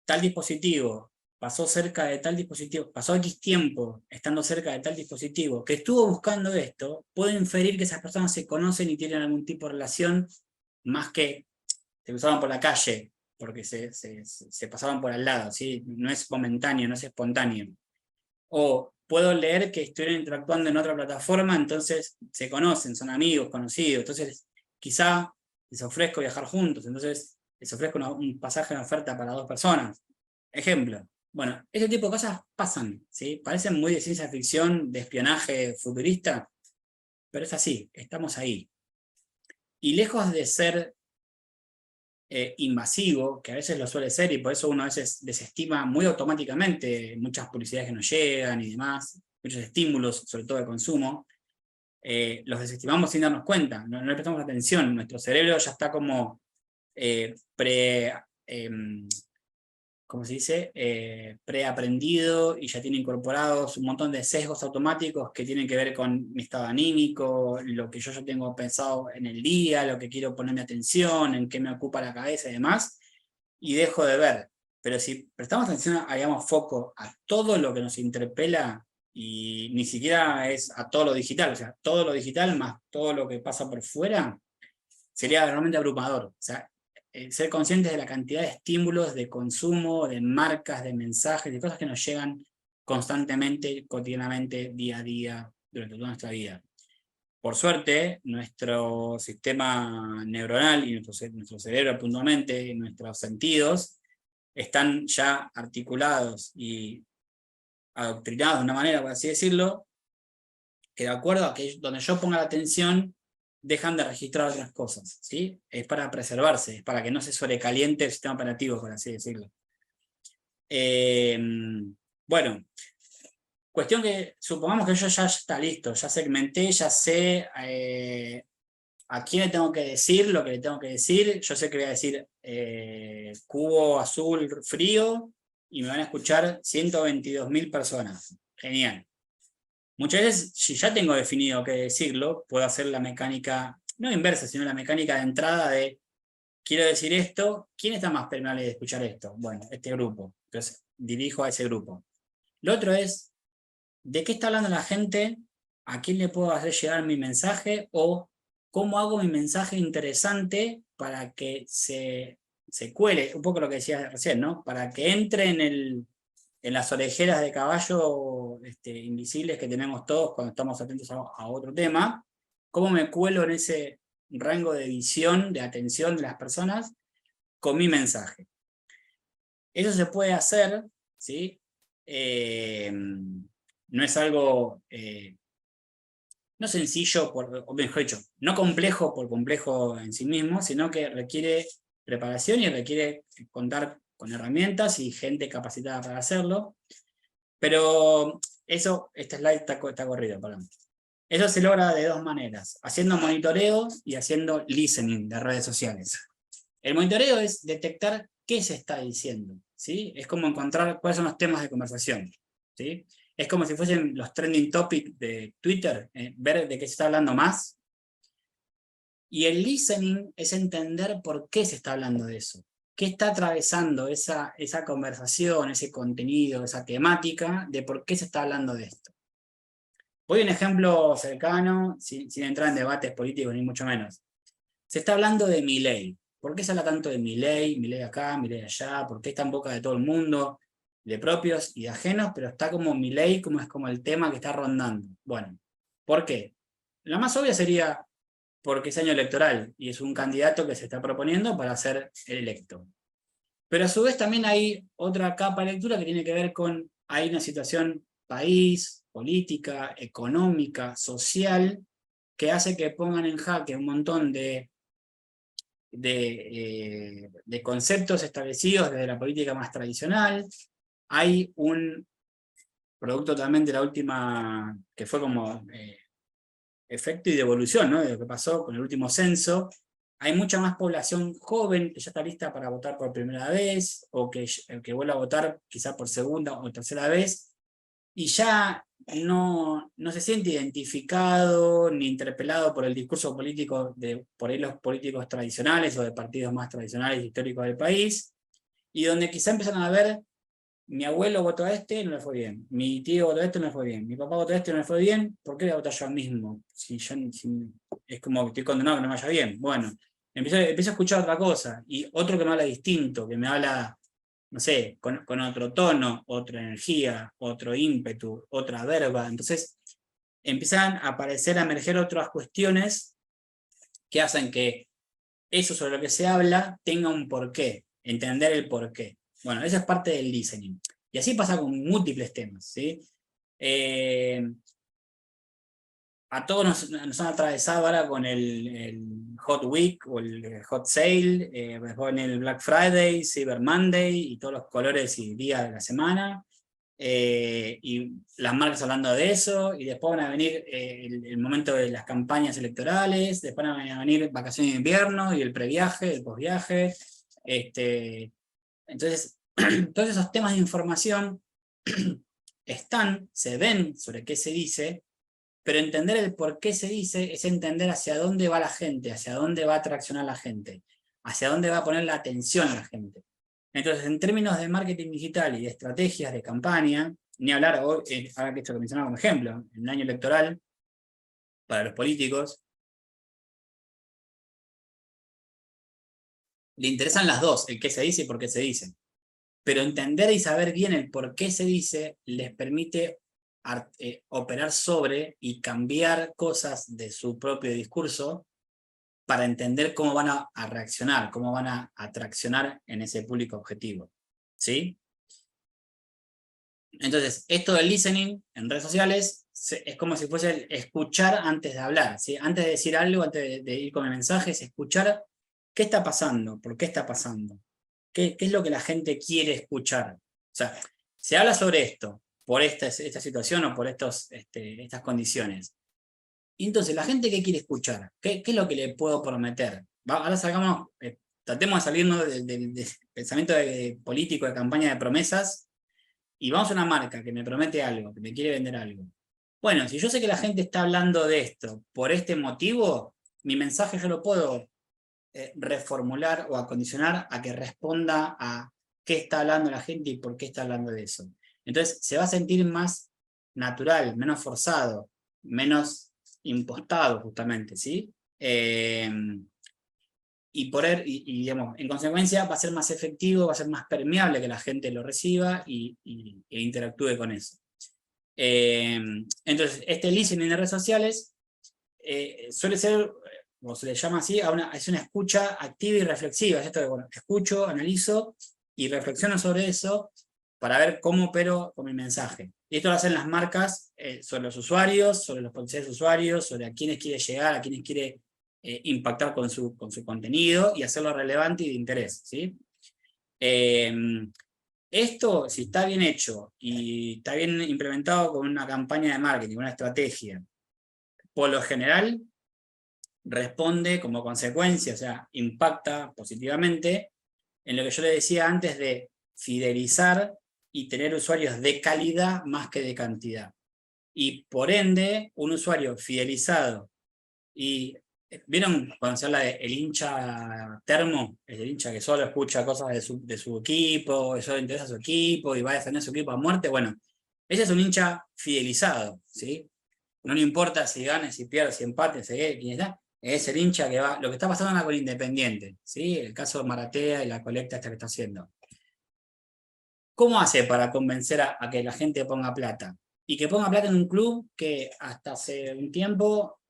tal dispositivo pasó cerca de tal dispositivo, pasó X tiempo estando cerca de tal dispositivo, que estuvo buscando esto, puedo inferir que esas personas se conocen y tienen algún tipo de relación, más que se cruzaban por la calle, porque se pasaban por al lado, ¿sí? No es momentáneo, no es espontáneo. O puedo leer que estuvieron interactuando en otra plataforma, entonces se conocen, son amigos, conocidos, entonces quizá les ofrezco viajar juntos, entonces les ofrezco un pasaje de oferta para 2 personas. Ejemplo. Bueno, ese tipo de cosas pasan, ¿sí? Parecen muy de ciencia ficción, de espionaje futurista, pero es así, estamos ahí. Y lejos de ser invasivo, que a veces lo suele ser, y por eso uno a veces desestima muy automáticamente muchas publicidades que nos llegan y demás, muchos estímulos, sobre todo de consumo, los desestimamos sin darnos cuenta, no le prestamos atención, nuestro cerebro ya está como ¿cómo se dice? Preaprendido y ya tiene incorporados un montón de sesgos automáticos que tienen que ver con mi estado anímico, lo que yo ya tengo pensado en el día, lo que quiero ponerme atención, en qué me ocupa la cabeza y demás, y dejo de ver. Pero si prestamos atención, hagamos foco a todo lo que nos interpela, y ni siquiera es a todo lo digital, o sea, todo lo digital más todo lo que pasa por fuera, sería realmente abrumador. O sea, ser conscientes de la cantidad de estímulos, de consumo, de marcas, de mensajes, de cosas que nos llegan constantemente, cotidianamente, día a día, durante toda nuestra vida. Por suerte, nuestro sistema neuronal y nuestro cerebro puntualmente, nuestros sentidos, están ya articulados y adoctrinados de una manera, por así decirlo, que de acuerdo a que donde yo ponga la atención, dejan de registrar otras cosas, ¿sí? Es para preservarse, es para que no se sobrecaliente el sistema operativo, por así decirlo. Bueno, cuestión que supongamos que yo ya está listo, ya segmenté, ya sé a quién le tengo que decir lo que le tengo que decir, yo sé que voy a decir cubo azul frío y me van a escuchar 122.000 personas. Genial. Muchas veces, si ya tengo definido qué decirlo, puedo hacer la mecánica, no inversa, sino la mecánica de entrada de, quiero decir esto, ¿quién está más permeable de escuchar esto? Bueno, este grupo. Entonces, dirijo a ese grupo. Lo otro es, ¿de qué está hablando la gente? ¿A quién le puedo hacer llegar mi mensaje? O, ¿cómo hago mi mensaje interesante para que se cuele? Un poco lo que decía recién, ¿no? Para que entre en las orejeras de caballo invisibles que tenemos todos cuando estamos atentos a otro tema, cómo me cuelo en ese rango de visión, de atención de las personas con mi mensaje. Eso se puede hacer, ¿sí? No es algo, no sencillo, o mejor dicho, no complejo por complejo en sí mismo, sino que requiere preparación y requiere contar con herramientas y gente capacitada para hacerlo. Pero eso, este slide está corrido, perdón. Eso se logra de 2 maneras, haciendo monitoreo y haciendo listening de redes sociales. El monitoreo es detectar qué se está diciendo, ¿sí? Es como encontrar cuáles son los temas de conversación, ¿sí? Es como si fuesen los trending topics de Twitter, ver de qué se está hablando más. Y el listening es entender por qué se está hablando de eso. ¿Qué está atravesando esa conversación, ese contenido, esa temática, de por qué se está hablando de esto? Voy a un ejemplo cercano, sin entrar en debates políticos ni mucho menos. Se está hablando de Milei. ¿Por qué se habla tanto de Milei? Milei acá, Milei allá, ¿por qué está en boca de todo el mundo, de propios y de ajenos, pero está como Milei, como es como el tema que está rondando? Bueno, ¿por qué? La más obvia sería porque es año electoral y es un candidato que se está proponiendo para ser electo. Pero a su vez también hay otra capa de lectura que tiene que ver con, hay una situación país, política, económica, social, que hace que pongan en jaque un montón de conceptos establecidos desde la política más tradicional. Hay un producto también de la última, que fue como efecto y devolución, ¿no? De lo que pasó con el último censo. Hay mucha más población joven que ya está lista para votar por primera vez, o que vuelva a votar quizá por segunda o tercera vez, y ya no se siente identificado ni interpelado por el discurso político de por ahí los políticos tradicionales o de partidos más tradicionales históricos del país, y donde quizá empiezan a ver mi abuelo votó a este, no le fue bien. Mi tío votó a este, no le fue bien. Mi papá votó a este, no le fue bien. ¿Por qué voy a votar yo mismo? Es como que estoy condenado a que no me vaya bien. Bueno, empiezo a escuchar otra cosa. Y otro que me habla distinto, que me habla, no sé, con otro tono, otra energía, otro ímpetu, otra verba. Entonces empiezan a aparecer, a emerger otras cuestiones que hacen que eso sobre lo que se habla tenga un porqué, entender el porqué. Bueno, eso es parte del listening. Y así pasa con múltiples temas, ¿sí? A todos nos han atravesado ahora con el Hot Week o el Hot Sale, con el Black Friday, Cyber Monday y todos los colores y días de la semana. Y las marcas hablando de eso, y después van a venir el momento de las campañas electorales, después van a venir vacaciones de invierno y el previaje, el posviaje. Entonces, todos esos temas de información se ven sobre qué se dice, pero entender el por qué se dice es entender hacia dónde va la gente, hacia dónde va a atraccionar la gente, hacia dónde va a poner la atención la gente. Entonces, en términos de marketing digital y de estrategias de campaña, ni hablar, ahora que esto lo mencionaba como ejemplo, en un año electoral, para los políticos, le interesan las dos, el qué se dice y por qué se dice. Pero entender y saber bien el por qué se dice les permite operar sobre y cambiar cosas de su propio discurso para entender cómo van a reaccionar, cómo van a atraccionar en ese público objetivo. ¿Sí? Entonces, esto del listening en redes sociales es como si fuese el escuchar antes de hablar, ¿sí? Antes de decir algo, antes de ir con el mensaje, es escuchar qué está pasando, por qué está pasando, qué es lo que la gente quiere escuchar. O sea, se habla sobre esto, por esta situación o por estas condiciones. Y entonces, ¿la gente qué quiere escuchar? ¿Qué es lo que le puedo prometer? Ahora tratemos de salirnos del pensamiento político de campaña de promesas y vamos a una marca que me promete algo, que me quiere vender algo. Bueno, si yo sé que la gente está hablando de esto por este motivo, mi mensaje yo lo puedo reformular o acondicionar a que responda a qué está hablando la gente y por qué está hablando de eso. Entonces se va a sentir más natural, menos forzado, menos impostado justamente, ¿sí? Digamos, en consecuencia va a ser más efectivo, va a ser más permeable que la gente lo reciba e interactúe con eso. Entonces, este listening en redes sociales suele ser, o se le llama así, es una escucha activa y reflexiva. Es esto de, bueno, escucho, analizo y reflexiono sobre eso para ver cómo opero con mi mensaje. Y esto lo hacen las marcas sobre los usuarios, sobre los potenciales usuarios, sobre a quiénes quiere llegar, a quiénes quiere impactar con su contenido y hacerlo relevante y de interés, ¿sí? Esto, si está bien hecho y está bien implementado con una campaña de marketing, una estrategia, por lo general responde como consecuencia, o sea, impacta positivamente en lo que yo le decía antes de fidelizar y tener usuarios de calidad más que de cantidad. Y por ende, un usuario fidelizado y ¿vieron cuando se habla del hincha termo? Es el hincha que solo escucha cosas de su equipo, que solo interesa a su equipo y va a defender a su equipo a muerte. Bueno, ese es un hincha fidelizado, ¿sí? No le importa si gana, si pierde, si empate, si quién está. Es el hincha que va. Lo que está pasando ahora con Independiente, ¿sí? El caso de Maratea y la colecta esta que está haciendo. ¿Cómo hace para convencer a que la gente ponga plata? Y que ponga plata en un club que hasta hace un tiempo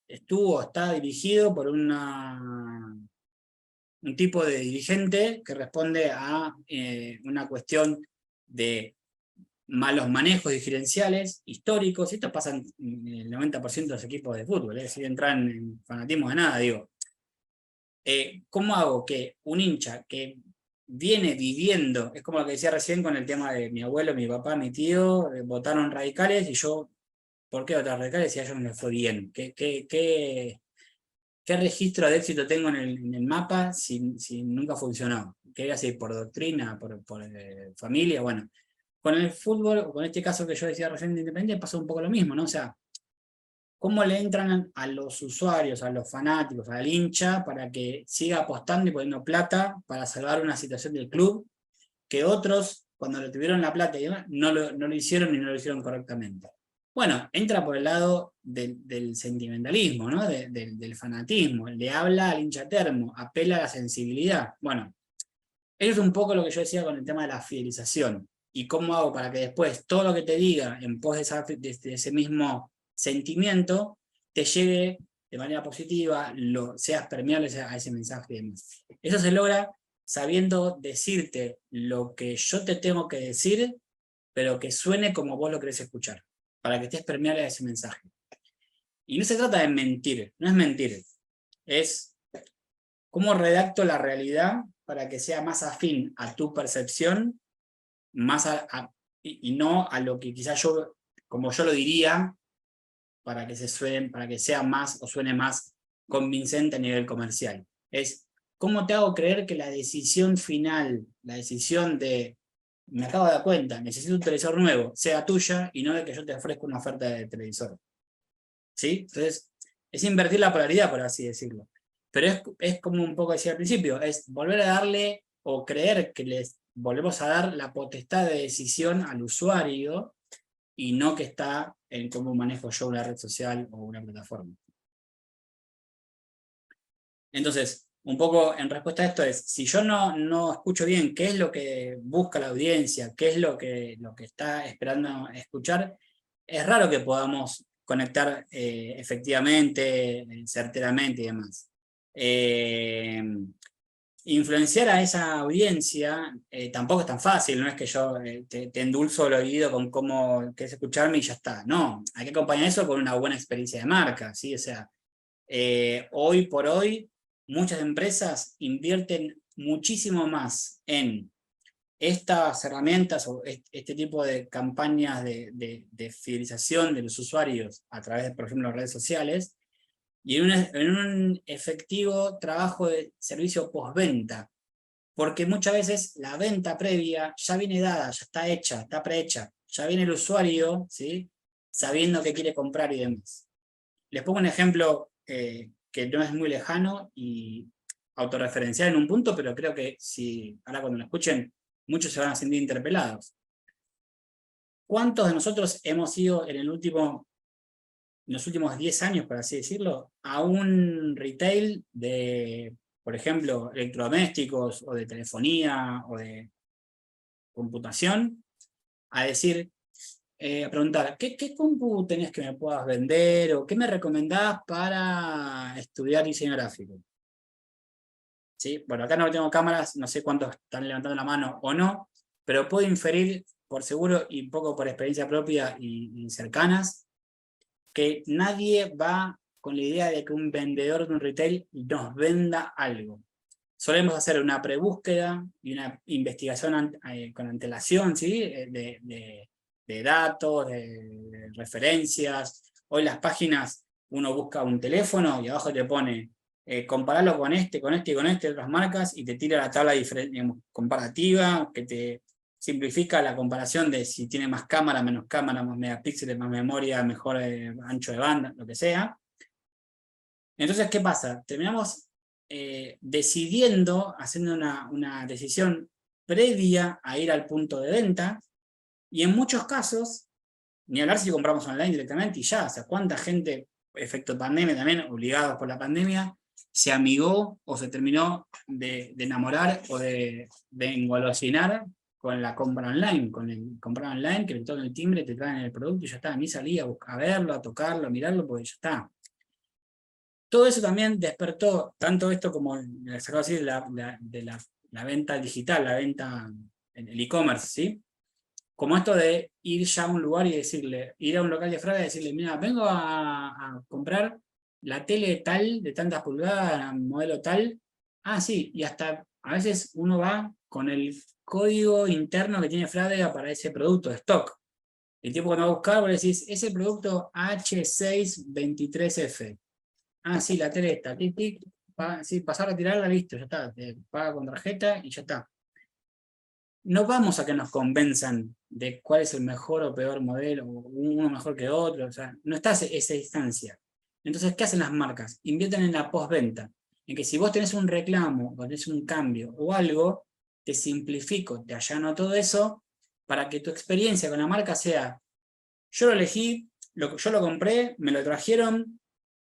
está dirigido por un tipo de dirigente que responde a una cuestión de malos manejos diferenciales históricos. Esto pasa en el 90% de los equipos de fútbol, sin entrar en fanatismo de nada, digo. ¿Cómo hago que un hincha que viene viviendo, es como lo que decía recién con el tema de mi abuelo, mi papá, mi tío, votaron radicales y yo, ¿por qué votar radicales si a ellos no les fue bien? ¿Qué registro de éxito tengo en el mapa si nunca funcionó? ¿Qué voy a hacer? ¿Por doctrina? ¿Por familia? Bueno, con el fútbol, o con este caso que yo decía recién de Independiente, pasa un poco lo mismo, ¿no? O sea, ¿cómo le entran a los usuarios, a los fanáticos, al hincha, para que siga apostando y poniendo plata para salvar una situación del club que otros, cuando le tuvieron la plata y demás, no lo hicieron y no lo hicieron correctamente. Bueno, entra por el lado del sentimentalismo, ¿no? Del fanatismo, le habla al hincha termo, apela a la sensibilidad. Bueno, eso es un poco lo que yo decía con el tema de la fidelización. ¿Y cómo hago para que después todo lo que te diga en pos de ese mismo sentimiento te llegue de manera positiva, seas permeable a ese mensaje? Eso se logra sabiendo decirte lo que yo te tengo que decir, pero que suene como vos lo querés escuchar, para que estés permeable a ese mensaje. Y no se trata de mentir, no es mentir, es cómo redacto la realidad para que sea más afín a tu percepción, más y no a lo que quizás yo, como yo lo diría, para que para que sea más o suene más convincente a nivel comercial. Es cómo te hago creer que la decisión final, la decisión de me acabo de dar cuenta, necesito un televisor nuevo, sea tuya y no de que yo te ofrezca una oferta de televisor. ¿Sí? Entonces, es invertir la polaridad, por así decirlo. Pero es como un poco decía al principio, es volver a darle o creer que les volvemos a dar la potestad de decisión al usuario y no que está en cómo manejo yo una red social o una plataforma. Entonces, un poco en respuesta a esto es, si yo no escucho bien qué es lo que busca la audiencia, qué es lo que está esperando escuchar, es raro que podamos conectar efectivamente, certeramente y demás. Influenciar a esa audiencia tampoco es tan fácil, no es que yo te endulzo el oído con cómo querés escucharme y ya está. No, hay que acompañar eso con una buena experiencia de marca, ¿sí? O sea, hoy por hoy muchas empresas invierten muchísimo más en estas herramientas o este tipo de campañas de fidelización de los usuarios a través de, por ejemplo, redes sociales, y en un efectivo trabajo de servicio postventa, porque muchas veces la venta previa ya viene dada, ya está hecha, está prehecha, ya viene el usuario, ¿sí? Sabiendo qué quiere comprar y demás. Les pongo un ejemplo que no es muy lejano y autorreferencial en un punto, pero creo que si ahora cuando lo escuchen, muchos se van a sentir interpelados. ¿Cuántos de nosotros hemos ido en los últimos 10 años, por así decirlo, a un retail de, por ejemplo, electrodomésticos o de telefonía o de computación, a decir, a preguntar, ¿qué compu tenés que me puedas vender o qué me recomendás para estudiar diseño gráfico? ¿Sí? Bueno, acá no tengo cámaras, no sé cuántos están levantando la mano o no, pero puedo inferir por seguro y un poco por experiencia propia y cercanas, que nadie va con la idea de que un vendedor de un retail nos venda algo. Solemos hacer una prebúsqueda y una investigación con antelación, ¿sí? De datos, de referencias. Hoy las páginas, uno busca un teléfono y abajo te pone compararlo con este y con este, otras marcas, y te tira la tabla comparativa, que te simplifica la comparación de si tiene más cámara, menos cámara, más megapíxeles, más memoria, mejor ancho de banda, lo que sea. Entonces, ¿qué pasa? Terminamos decidiendo, haciendo una decisión previa a ir al punto de venta, y en muchos casos, ni hablar si compramos online directamente y ya, o sea, cuánta gente, efecto pandemia también, obligados por la pandemia, se amigó o se terminó de enamorar o de engolosinar con la compra online, con el comprar online, que le tocan el timbre, te traen el producto y ya está. A mí salí a verlo, a tocarlo, a mirarlo, porque ya está. Todo eso también despertó, tanto esto como les acabo de decir, la venta digital, la venta en el e-commerce, ¿sí? Como esto de ir ya a un lugar y decirle, ir a un local de Fraga y decirle, mira, vengo a comprar la tele tal, de tantas pulgadas, modelo tal. Ah, sí, y hasta a veces uno va con el código interno que tiene Frávega para ese producto de stock. El tipo cuando va a buscar, vos le decís, ese producto H623F. Ah, sí, la tele está, tic, tic, sí, pasar a tirarla, listo, ya está, te paga con tarjeta y ya está. No vamos a que nos convenzan de cuál es el mejor o peor modelo, uno mejor que otro, o sea, no está esa distancia. Entonces, ¿qué hacen las marcas? Invierten en la postventa, en que si vos tenés un reclamo, o tenés un cambio o algo, te simplifico, te allano todo eso, para que tu experiencia con la marca sea, yo lo elegí, yo lo compré, me lo trajeron,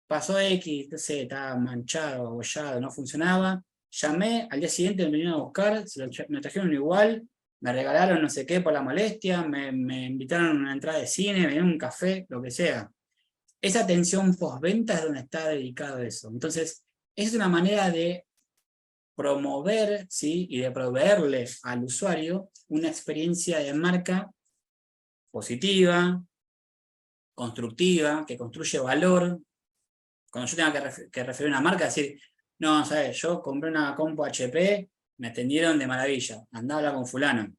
pasó X, no sé, estaba manchado, abollado, no funcionaba, llamé, al día siguiente me vinieron a buscar, me trajeron igual, me regalaron no sé qué por la molestia, me invitaron a una entrada de cine, me dieron un café, lo que sea. Esa atención postventa es donde está dedicado eso. Entonces, es una manera de promover, ¿sí? Y de proveerle al usuario una experiencia de marca positiva, constructiva, que construye valor. Cuando yo tenga que referir a una marca, decir, no, ¿sabes? Yo compré una compu HP, me atendieron de maravilla, andá a hablar con fulano.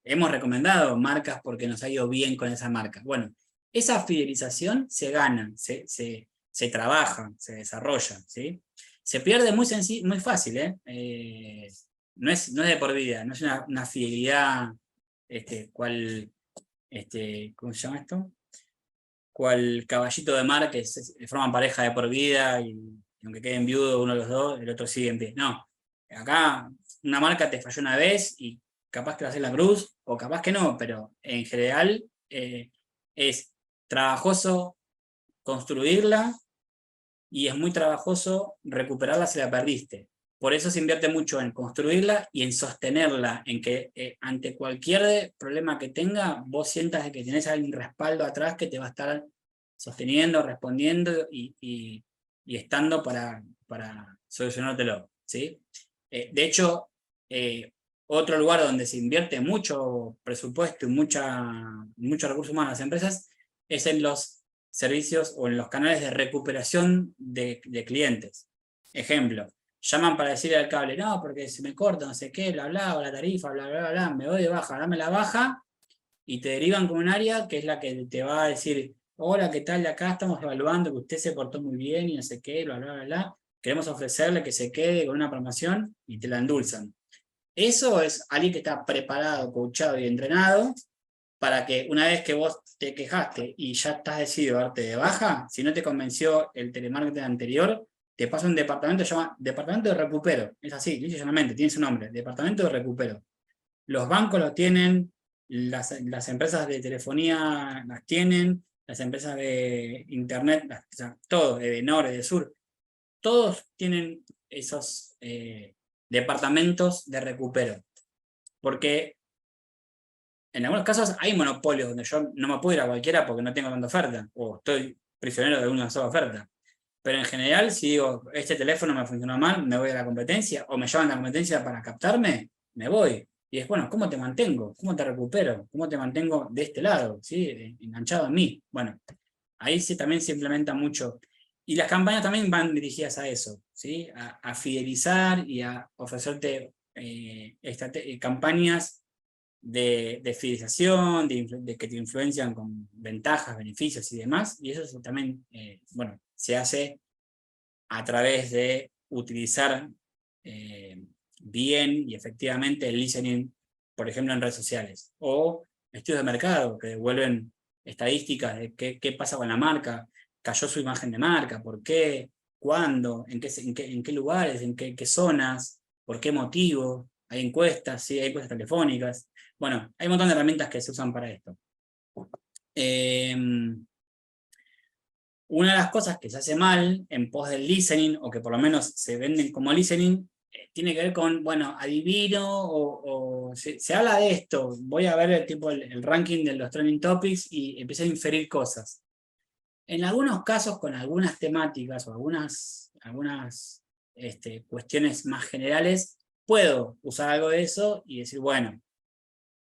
Hemos recomendado marcas porque nos ha ido bien con esa marca. Bueno, esa fidelización se gana, se trabaja, se desarrolla, ¿sí? Se pierde muy fácil, no es de por vida, no es una fidelidad, ¿cómo se llama esto? Cual caballito de mar que forman pareja de por vida y aunque queden viudos uno de los dos, el otro sigue en pie. No, acá una marca te falló una vez y capaz que va a hacer la cruz, o capaz que no, pero en general es trabajoso construirla y es muy trabajoso recuperarla si la perdiste. Por eso se invierte mucho en construirla y en sostenerla, en que ante cualquier problema que tenga, vos sientas de que tenés algún respaldo atrás que te va a estar sosteniendo, respondiendo y estando para solucionártelo, ¿sí? De hecho, otro lugar donde se invierte mucho presupuesto y mucho recurso humano en las empresas es en los servicios o en los canales de recuperación de clientes. Ejemplo, llaman para decirle al cable, no, porque se me corta, no sé qué, bla, bla, o la tarifa, bla, bla, bla, me voy de baja, dame la baja, y te derivan con un área que es la que te va a decir, hola, ¿qué tal? De acá estamos evaluando que usted se portó muy bien y no sé qué, bla, bla, bla, bla. Queremos ofrecerle que se quede con una promoción y te la endulzan. Eso es alguien que está preparado, coachado y entrenado para que una vez que vos te quejaste y ya estás decidido a darte de baja, si no te convenció el telemarketing anterior, te pasa un departamento que se llama Departamento de Recupero. Es así, literalmente, tiene su nombre, Departamento de Recupero. Los bancos lo tienen, las empresas de telefonía las tienen, las empresas de internet, o sea, todo, de norte, de sur, todos tienen esos departamentos de recupero. Porque en algunos casos hay monopolios donde yo no me puedo ir a cualquiera porque no tengo tanta oferta, o estoy prisionero de una sola oferta. Pero en general, si digo, este teléfono me funcionó mal, me voy a la competencia, o me llaman a la competencia para captarme, me voy. Y es, bueno, ¿cómo te mantengo? ¿Cómo te recupero? ¿Cómo te mantengo de este lado? ¿Sí? Enganchado a mí. Bueno, ahí sí también se implementa mucho. Y las campañas también van dirigidas a eso, ¿sí? A fidelizar y a ofrecerte campañas de fidelización, de que te influencian con ventajas, beneficios y demás. Y eso también, bueno, se hace a través de utilizar bien y efectivamente el listening, por ejemplo, en redes sociales. O estudios de mercado que devuelven estadísticas de qué pasa con la marca, cayó su imagen de marca, por qué, cuándo, en qué lugares, en qué zonas, por qué motivo. Hay encuestas, sí, hay encuestas telefónicas. Bueno, hay un montón de herramientas que se usan para esto. Una de las cosas que se hace mal en pos del listening, o que por lo menos se venden como listening, tiene que ver con, bueno, adivino, o se habla de esto, voy a ver el ranking de los trending topics y empiezo a inferir cosas. En algunos casos, con algunas temáticas o algunas cuestiones más generales, puedo usar algo de eso y decir, bueno,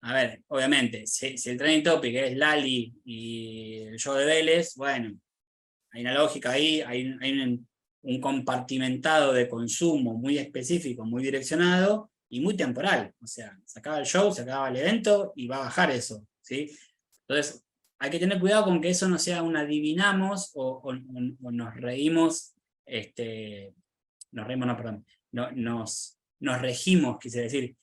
a ver, obviamente, si el trending topic es Lali y el show de Vélez, bueno, hay una lógica ahí, hay un compartimentado de consumo muy específico, muy direccionado y muy temporal. O sea, se acaba el show, se acaba el evento y va a bajar eso, ¿sí? Entonces, hay que tener cuidado con que eso no sea un adivinamos o nos reímos, nos reímos, no, perdón, nos regimos, quise decir.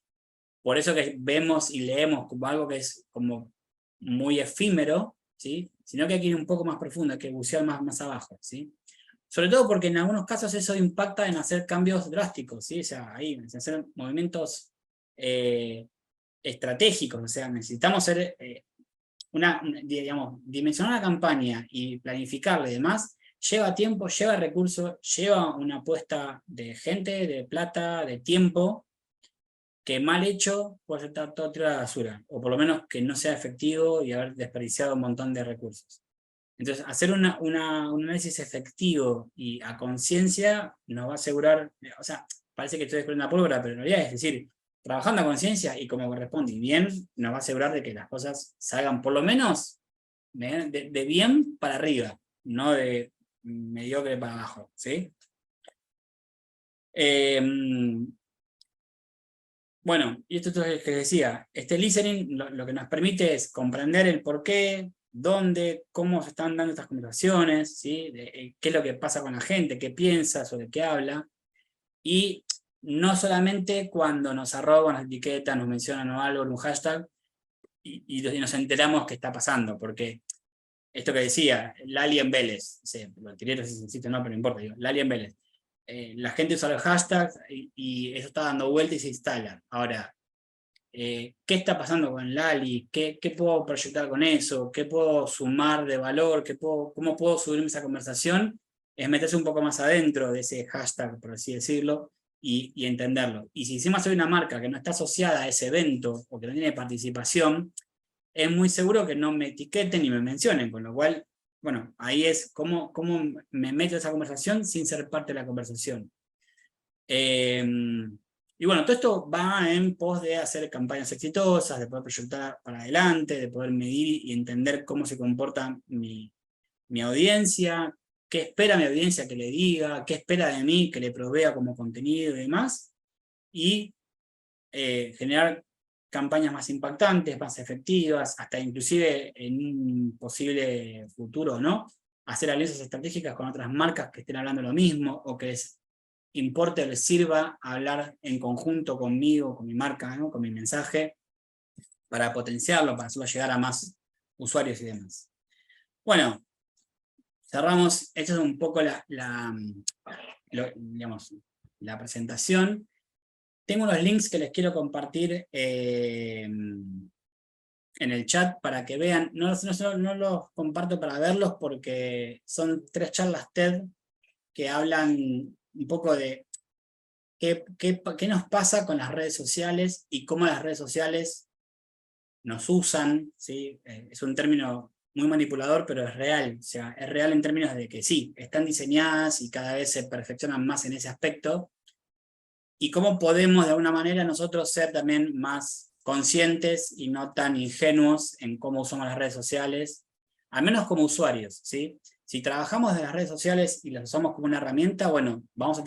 Por eso que vemos y leemos como algo que es como muy efímero, ¿sí? Sino que hay que ir un poco más profundo, hay que bucear más abajo, ¿sí? Sobre todo porque en algunos casos eso impacta en hacer cambios drásticos, ¿sí? O sea, ahí, en hacer movimientos estratégicos, o sea, necesitamos ser, digamos, dimensionar la campaña y planificarla y demás, lleva tiempo, lleva recursos, lleva una apuesta de gente, de plata, de tiempo, que mal hecho puede estar todo tirado a la basura, o por lo menos que no sea efectivo y haber desperdiciado un montón de recursos. Entonces, hacer un análisis efectivo y a conciencia nos va a asegurar, o sea, parece que estoy descubriendo la pólvora, pero en realidad es decir, trabajando a conciencia y como corresponde y bien, nos va a asegurar de que las cosas salgan por lo menos de bien para arriba, no de mediocre para abajo, ¿sí? Bueno, y esto es lo que decía, este listening lo que nos permite es comprender el por qué, dónde, cómo se están dando estas conversaciones, ¿sí? Qué es lo que pasa con la gente, qué piensa, sobre qué habla, y no solamente cuando nos arroban, nos etiquetan, nos mencionan o algo en un hashtag, y nos enteramos qué está pasando, porque esto que decía, Lali en Vélez, sí, lo tiré, no sé si existe o no, pero no importa, digo, Lali en Vélez. La gente usa los hashtags y eso está dando vuelta y se instala. Ahora, ¿qué está pasando con Lali? ¿Qué puedo proyectar con eso? ¿Qué puedo sumar de valor? ¿Cómo puedo subirme esa conversación? Es meterse un poco más adentro de ese hashtag, por así decirlo, y entenderlo. Y si encima soy una marca que no está asociada a ese evento o que no tiene participación, es muy seguro que no me etiqueten ni me mencionen, con lo cual, bueno, ahí es cómo me meto en esa conversación sin ser parte de la conversación. Y bueno, todo esto va en pos de hacer campañas exitosas, de poder proyectar para adelante, de poder medir y entender cómo se comporta mi audiencia, qué espera mi audiencia que le diga, qué espera de mí que le provea como contenido y demás, y generar campañas más impactantes, más efectivas, hasta inclusive en un posible futuro, ¿no? Hacer alianzas estratégicas con otras marcas que estén hablando lo mismo o que les importe o les sirva hablar en conjunto conmigo, con mi marca, ¿no? Con mi mensaje, para potenciarlo, para hacerlo llegar a más usuarios y demás. Bueno, cerramos. Esta es un poco digamos, la presentación. Tengo unos links que les quiero compartir en el chat para que vean. No los comparto para verlos porque son 3 charlas TED que hablan un poco de qué nos pasa con las redes sociales y cómo las redes sociales nos usan, ¿sí? Es un término muy manipulador, pero es real. O sea, es real en términos de que sí, están diseñadas y cada vez se perfeccionan más en ese aspecto, y cómo podemos de alguna manera nosotros ser también más conscientes y no tan ingenuos en cómo usamos las redes sociales, al menos como usuarios, ¿sí? Si trabajamos de las redes sociales y las usamos como una herramienta, bueno, vamos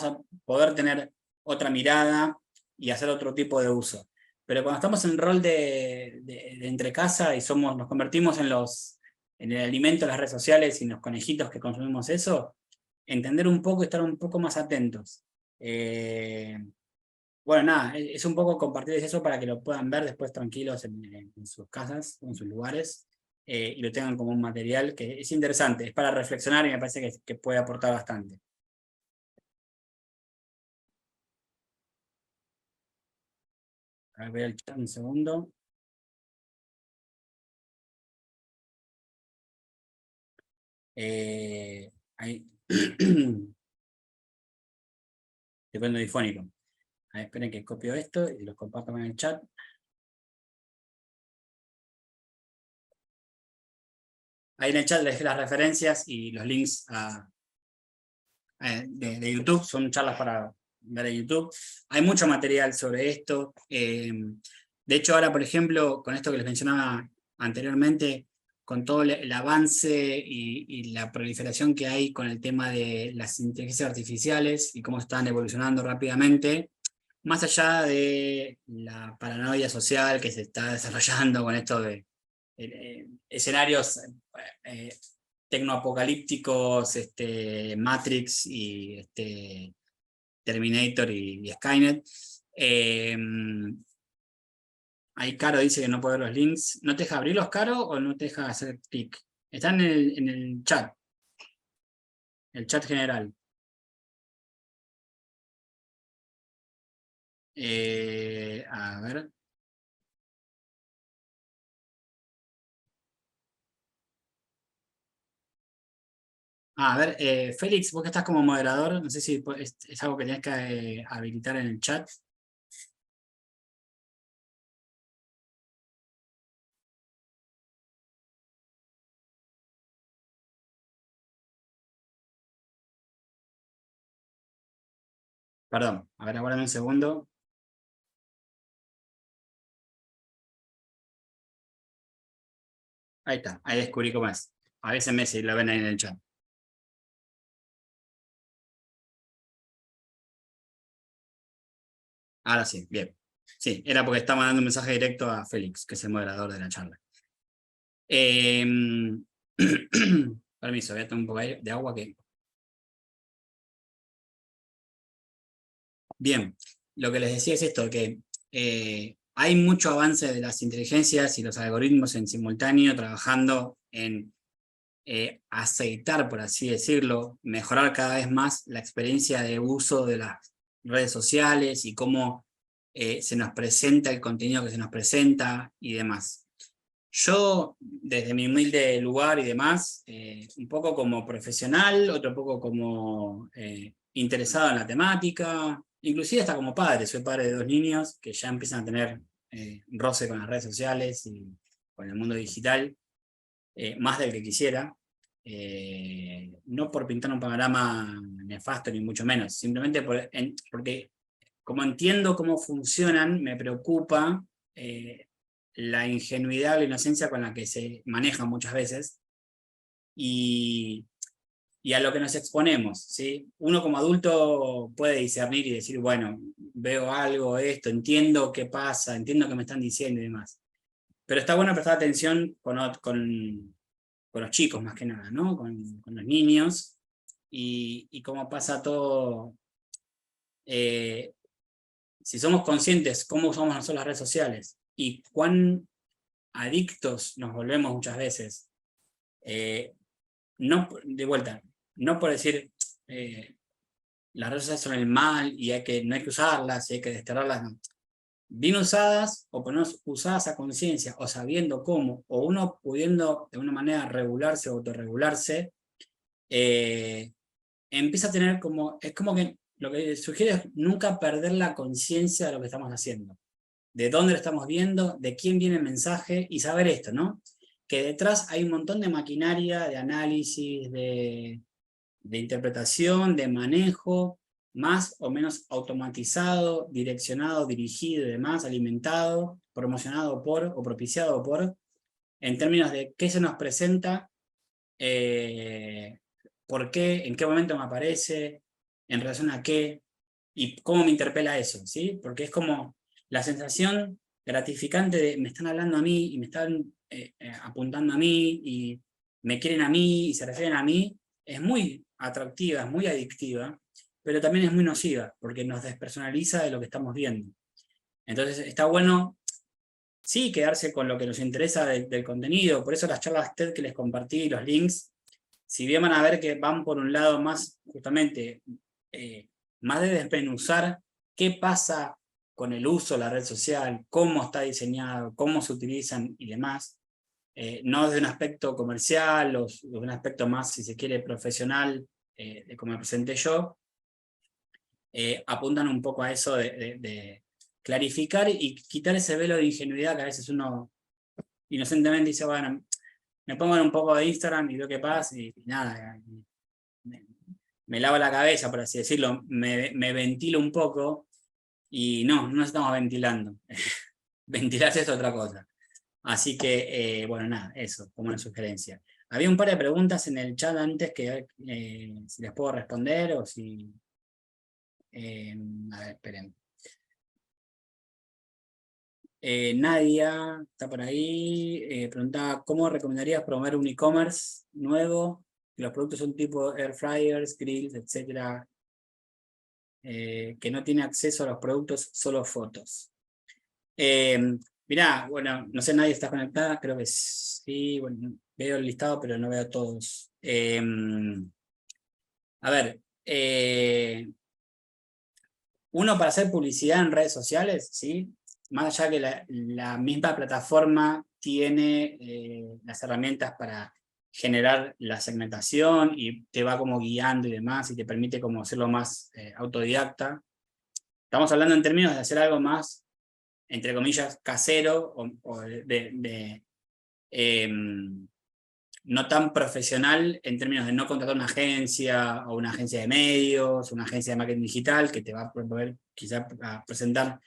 a poder tener otra mirada y hacer otro tipo de uso. Pero cuando estamos en el rol de entre casa y nos convertimos en el alimento de las redes sociales y en los conejitos que consumimos eso, entender un poco y estar un poco más atentos. Bueno, nada, es un poco compartirles eso para que lo puedan ver después tranquilos en sus casas, en sus lugares, y lo tengan como un material que es interesante, es para reflexionar y me parece que puede aportar bastante. A ver, voy al chat un segundo. Ahí. Depende difónico. A ver, esperen que copio esto y los comparto en el chat. Ahí en el chat les dejé las referencias y los links de YouTube, son charlas para ver en YouTube. Hay mucho material sobre esto. De hecho, ahora, por ejemplo, con esto que les mencionaba anteriormente, con todo el avance y la proliferación que hay con el tema de las inteligencias artificiales y cómo están evolucionando rápidamente, más allá de la paranoia social que se está desarrollando con esto de escenarios tecnoapocalípticos, Matrix y Terminator y Skynet. Ahí Caro dice que no puede ver los links. ¿No te deja abrirlos, Caro, o no te deja hacer clic? Están en el chat general. A ver. A ver, Félix, vos que estás como moderador, no sé si es algo que tenés que habilitar en el chat. Perdón, a ver, aguárdame un segundo. Ahí está, ahí descubrí cómo es. Avísenme si lo ven ahí en el chat. Ahora sí, bien. Sí, era porque estaba mandando un mensaje directo a Félix, que es el moderador de la charla. Permiso, voy a tomar un poco de agua que... Bien, lo que les decía es esto, que hay mucho avance de las inteligencias y los algoritmos en simultáneo trabajando en aceitar, por así decirlo, mejorar cada vez más la experiencia de uso de las redes sociales y cómo se nos presenta el contenido que se nos presenta y demás. Yo, desde mi humilde lugar y demás, un poco como profesional, otro poco como interesado en la temática, inclusive hasta como padre, soy padre de 2 niños que ya empiezan a tener roce con las redes sociales y con el mundo digital, más del que quisiera, no por pintar un panorama nefasto ni mucho menos, simplemente porque como entiendo cómo funcionan, me preocupa la ingenuidad o la inocencia con la que se manejan muchas veces y a lo que nos exponemos, ¿sí? Uno como adulto puede discernir y decir, bueno, veo algo, esto, entiendo qué pasa, entiendo qué me están diciendo y demás. Pero está bueno prestar atención con los chicos más que nada, ¿no? Con los niños y cómo pasa todo. Si somos conscientes cómo usamos nosotros las redes sociales y cuán adictos nos volvemos muchas veces, no, de vuelta, no por decir las redes sociales son el mal y no hay que usarlas y hay que desterrarlas, no. Bien usadas, o por lo menos usadas a conciencia, o sabiendo cómo, o uno pudiendo de una manera regularse o autorregularse, empieza a tener como, es como que lo que sugiere es nunca perder la conciencia de lo que estamos haciendo, de dónde lo estamos viendo, de quién viene el mensaje, y saber esto, ¿no? Que detrás hay un montón de maquinaria, de análisis, de interpretación, de manejo, más o menos automatizado, direccionado, dirigido y demás, alimentado, promocionado por o propiciado por, en términos de qué se nos presenta, por qué, en qué momento me aparece, en relación a qué, y cómo me interpela eso, ¿sí? Porque es como la sensación gratificante de me están hablando a mí y me están apuntando a mí y me quieren a mí y se refieren a mí, es muy atractiva, es muy adictiva, pero también es muy nociva, porque nos despersonaliza de lo que estamos viendo. Entonces está bueno, sí, quedarse con lo que nos interesa del contenido, por eso las charlas TED que les compartí, los links, si bien van a ver que van por un lado más, justamente, más de desmenuzar qué pasa con el uso de la red social, cómo está diseñado, cómo se utilizan y demás, no de un aspecto comercial o de un aspecto más, si se quiere, profesional, de como me presenté yo, apuntan un poco a eso de clarificar y quitar ese velo de ingenuidad que a veces uno inocentemente dice, bueno, me pongo en un poco de Instagram y veo qué pasa y nada, me lavo la cabeza, por así decirlo, me ventilo un poco y no nos estamos ventilando. Ventilarse es otra cosa. Así que, bueno, nada, eso, como una sugerencia. Había un par de preguntas en el chat antes que si les puedo responder o si... a ver, esperen. Nadia, está por ahí, preguntaba, ¿cómo recomendarías promover un e-commerce nuevo? Los productos son tipo air fryers, grills, etcétera, que no tiene acceso a los productos, solo fotos. Mirá, bueno, no sé, nadie está conectada, creo que sí, bueno, veo el listado, pero no veo todos. A ver, uno para hacer publicidad en redes sociales, ¿sí? Más allá que la misma plataforma tiene las herramientas para generar la segmentación y te va como guiando y demás, y te permite como hacerlo más autodidacta. Estamos hablando en términos de hacer algo más, entre comillas, casero, o no tan profesional en términos de no contratar una agencia, o una agencia de medios, una agencia de marketing digital, que te va a poder quizás a presentar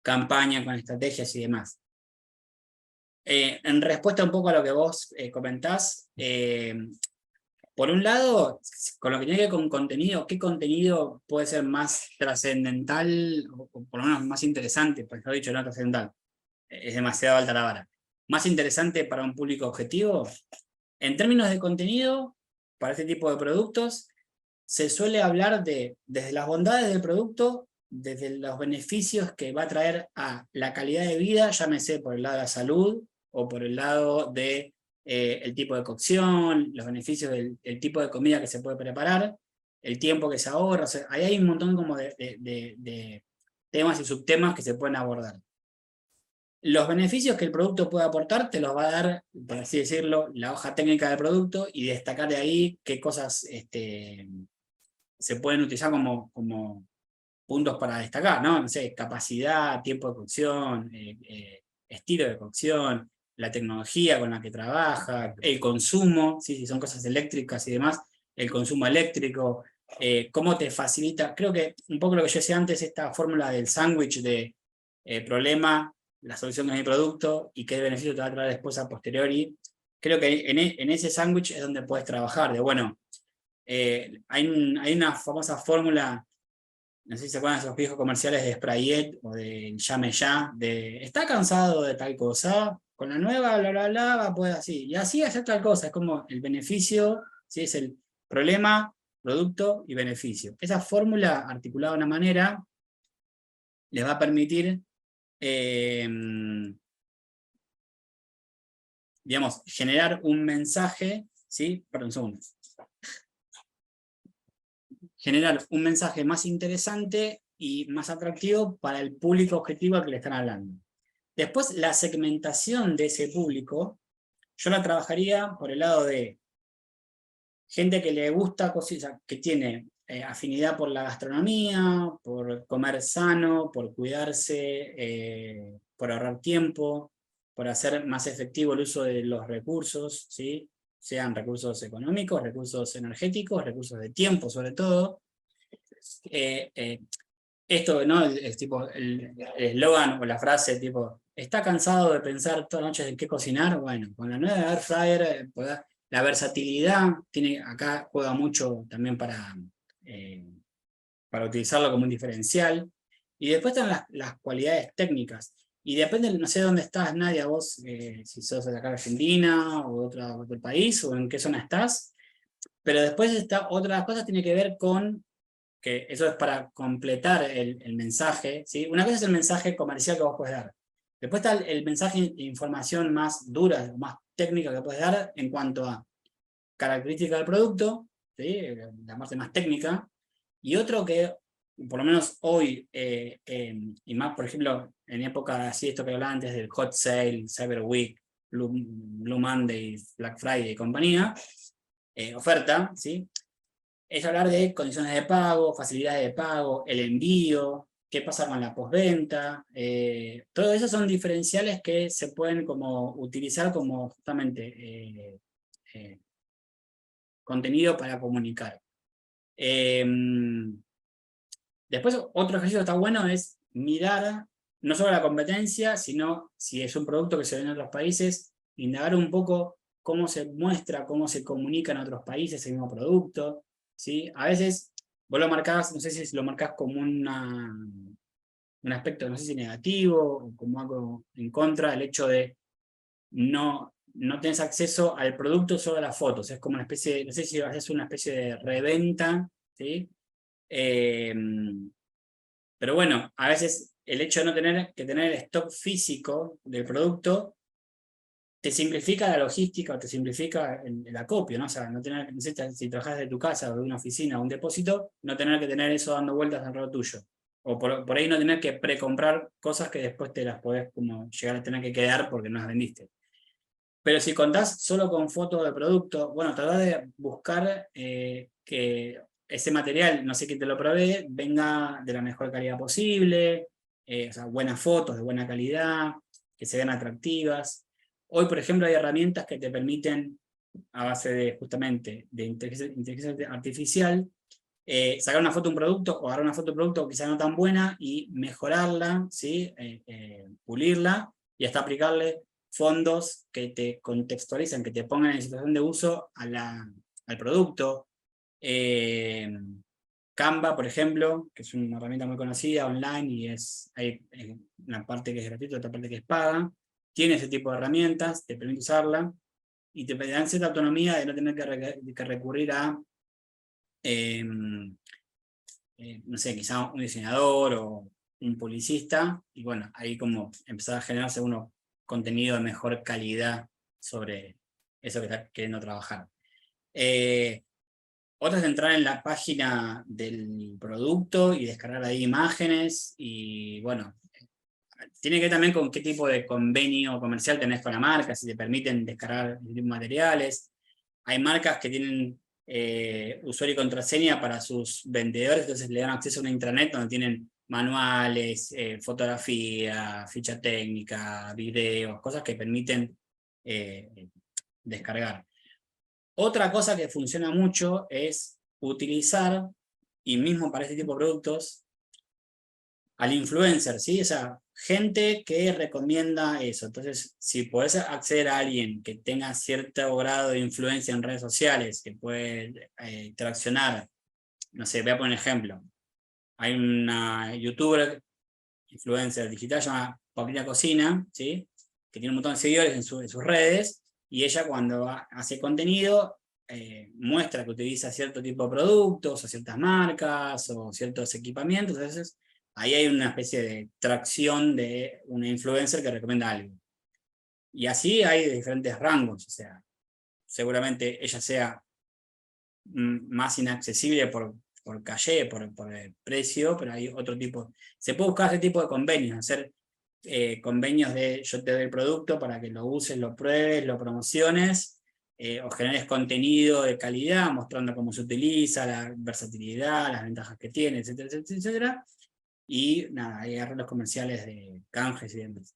campañas con estrategias y demás. En respuesta un poco a lo que vos comentás, por un lado, con lo que tiene que ver con contenido, ¿qué contenido puede ser más trascendental, o por lo menos más interesante? Porque lo he dicho, no trascendental, es demasiado alta la vara. ¿Más interesante para un público objetivo? En términos de contenido, para este tipo de productos, se suele hablar desde las bondades del producto, desde los beneficios que va a traer a la calidad de vida, llámese por el lado de la salud, o por el lado de el tipo de cocción, los beneficios del tipo de comida que se puede preparar, el tiempo que se ahorra. O sea, ahí hay un montón como de temas y subtemas que se pueden abordar. Los beneficios que el producto puede aportar te los va a dar, por así decirlo, la hoja técnica del producto, y destacar de ahí qué cosas se pueden utilizar como puntos para destacar, ¿no? No sé, capacidad, tiempo de cocción, estilo de cocción, la tecnología con la que trabaja, el consumo, ¿sí? Si son cosas eléctricas y demás, el consumo eléctrico, cómo te facilita. Creo que un poco lo que yo decía antes, esta fórmula del sándwich de problema, la solución de mi producto y qué beneficio te va a traer después a posteriori. Creo que en ese sándwich es donde puedes trabajar, de bueno, hay una famosa fórmula, no sé si se acuerdan de esos viejos comerciales de Sprayet o de Llame Ya, de está cansado de tal cosa, con la nueva, bla, bla, bla, va a poder así, y así hacer tal cosa. Es como el beneficio, ¿sí? Es el problema, producto y beneficio. Esa fórmula articulada de una manera les va a permitir, digamos, generar un mensaje, ¿sí? Perdón, un segundo. Generar un mensaje más interesante y más atractivo para el público objetivo al que le están hablando. Después, la segmentación de ese público, yo la trabajaría por el lado de gente que le gusta cosas, que tiene afinidad por la gastronomía, por comer sano, por cuidarse, por ahorrar tiempo, por hacer más efectivo el uso de los recursos, ¿sí? Sean recursos económicos, recursos energéticos, recursos de tiempo sobre todo. Esto, ¿no? El eslogan o la frase tipo, ¿está cansado de pensar todas las noches en qué cocinar? Bueno, con la nueva Air Fryer, la versatilidad acá juega mucho también para utilizarlo como un diferencial. Y después están las cualidades técnicas. Y depende, no sé dónde estás, Nadia, vos, si sos de acá de Argentina o de otro país, o en qué zona estás. Pero después otra de las cosas tiene que ver con que eso es para completar el mensaje, ¿sí? Una cosa es el mensaje comercial que vos podés dar. Después está el mensaje de información más dura, más técnica que puedes dar en cuanto a características del producto, ¿sí? La parte más técnica. Y otro que, por lo menos hoy, y más, por ejemplo, en época así, esto que hablaba antes del Hot Sale, Cyber Week, Blue Monday, Black Friday y compañía, oferta, ¿sí? Es hablar de condiciones de pago, facilidades de pago, el envío, qué pasa con la postventa. Todo eso son diferenciales que se pueden como utilizar como justamente contenido para comunicar. Después, otro ejercicio que está bueno es mirar no solo la competencia, sino si es un producto que se ve en otros países, indagar un poco cómo se muestra, cómo se comunica en otros países el mismo producto, ¿sí? A veces vos lo marcás, no sé si lo marcás como un aspecto, no sé si negativo, o como algo en contra, el hecho de no tenés acceso al producto solo a las fotos. Es como una especie, no sé si haces una especie de reventa, ¿sí? Pero bueno, a veces el hecho de no tener que tener el stock físico del producto te simplifica la logística o te simplifica el acopio, ¿no? O sea, no tener, si trabajas de tu casa o de una oficina o un depósito, no tener que tener eso dando vueltas alrededor tuyo. O por ahí no tener que precomprar cosas que después te las podés como llegar a tener que quedar porque no las vendiste. Pero si contás solo con fotos de producto, bueno, tratá de buscar que ese material, no sé quién te lo provee, venga de la mejor calidad posible, o sea, buenas fotos de buena calidad, que se vean atractivas. Hoy, por ejemplo, hay herramientas que te permiten, a base de justamente de inteligencia artificial, sacar una foto de un producto o agarrar una foto de un producto quizá no tan buena y mejorarla, ¿sí? Pulirla y hasta aplicarle fondos que te contextualizan, que te pongan en situación de uso al producto. Eh, Canva, por ejemplo, que es una herramienta muy conocida online y hay una parte que es gratuita, otra parte que es paga, tiene ese tipo de herramientas, te permite usarla y te dan cierta autonomía de no tener que recurrir a no sé, quizá un diseñador o un publicista, y bueno, ahí como empezar a generarse uno contenido de mejor calidad sobre eso que está queriendo trabajar. Otra es entrar en la página del producto y descargar ahí imágenes, y bueno, tiene que ver también con qué tipo de convenio comercial tenés con la marca, si te permiten descargar materiales. Hay marcas que tienen usuario y contraseña para sus vendedores, entonces le dan acceso a una intranet donde tienen manuales, fotografía, ficha técnica, videos, cosas que permiten descargar. Otra cosa que funciona mucho es utilizar, y mismo para este tipo de productos, al influencer, ¿sí? O sea, gente que recomienda eso. Entonces, si podés acceder a alguien que tenga cierto grado de influencia en redes sociales, que puede traccionar, no sé, voy a poner un ejemplo. Hay una youtuber, influencer digital, llamada Paulina Cocina, ¿sí? Que tiene un montón de seguidores en sus redes, y ella cuando hace contenido, muestra que utiliza cierto tipo de productos, o ciertas marcas, o ciertos equipamientos, entonces ahí hay una especie de tracción de una influencer que recomienda algo. Y así hay de diferentes rangos, o sea, seguramente ella sea más inaccesible por calle, por el precio, pero hay otro tipo. Se puede buscar ese tipo de convenios, hacer convenios de yo te doy el producto para que lo uses, lo pruebes, lo promociones, o generes contenido de calidad, mostrando cómo se utiliza, la versatilidad, las ventajas que tiene, etcétera, etcétera, etcétera. Y nada, hay arreglos comerciales de canjes y demás.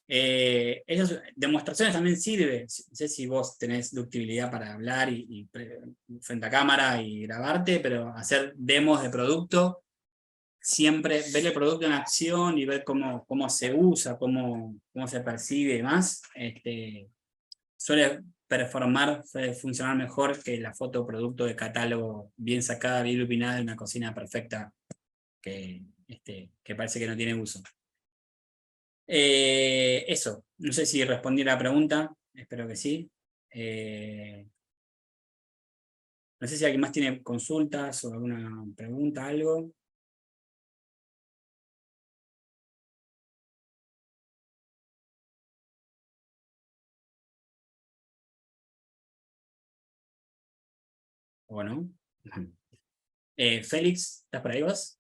Esas demostraciones también sirve. No sé si vos tenés ductibilidad para hablar frente a cámara y grabarte, pero hacer demos de producto, siempre ver el producto en acción y ver cómo se usa, cómo se percibe y demás, suele performar, suele funcionar mejor que la foto producto de catálogo bien sacada, bien iluminada, de una cocina perfecta que parece que no tiene uso. Eso, no sé si respondí la pregunta, espero que sí. No sé si alguien más tiene consultas o alguna pregunta, algo. ¿O no? Félix, ¿estás por ahí vos?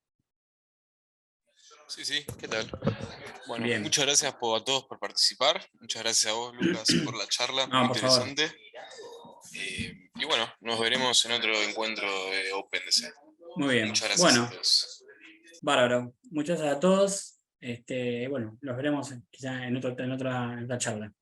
Sí, sí, ¿qué tal? Bueno, Bien. muchas gracias a todos por participar. Muchas gracias a vos, Lucas, por la charla, muy No, por favor. interesante. Y bueno, nos veremos en otro encuentro de OpenDC. Muy bien. Muchas gracias a Bueno, todos. bárbaro. Muchas gracias a todos. Bueno, los veremos quizá en otra charla.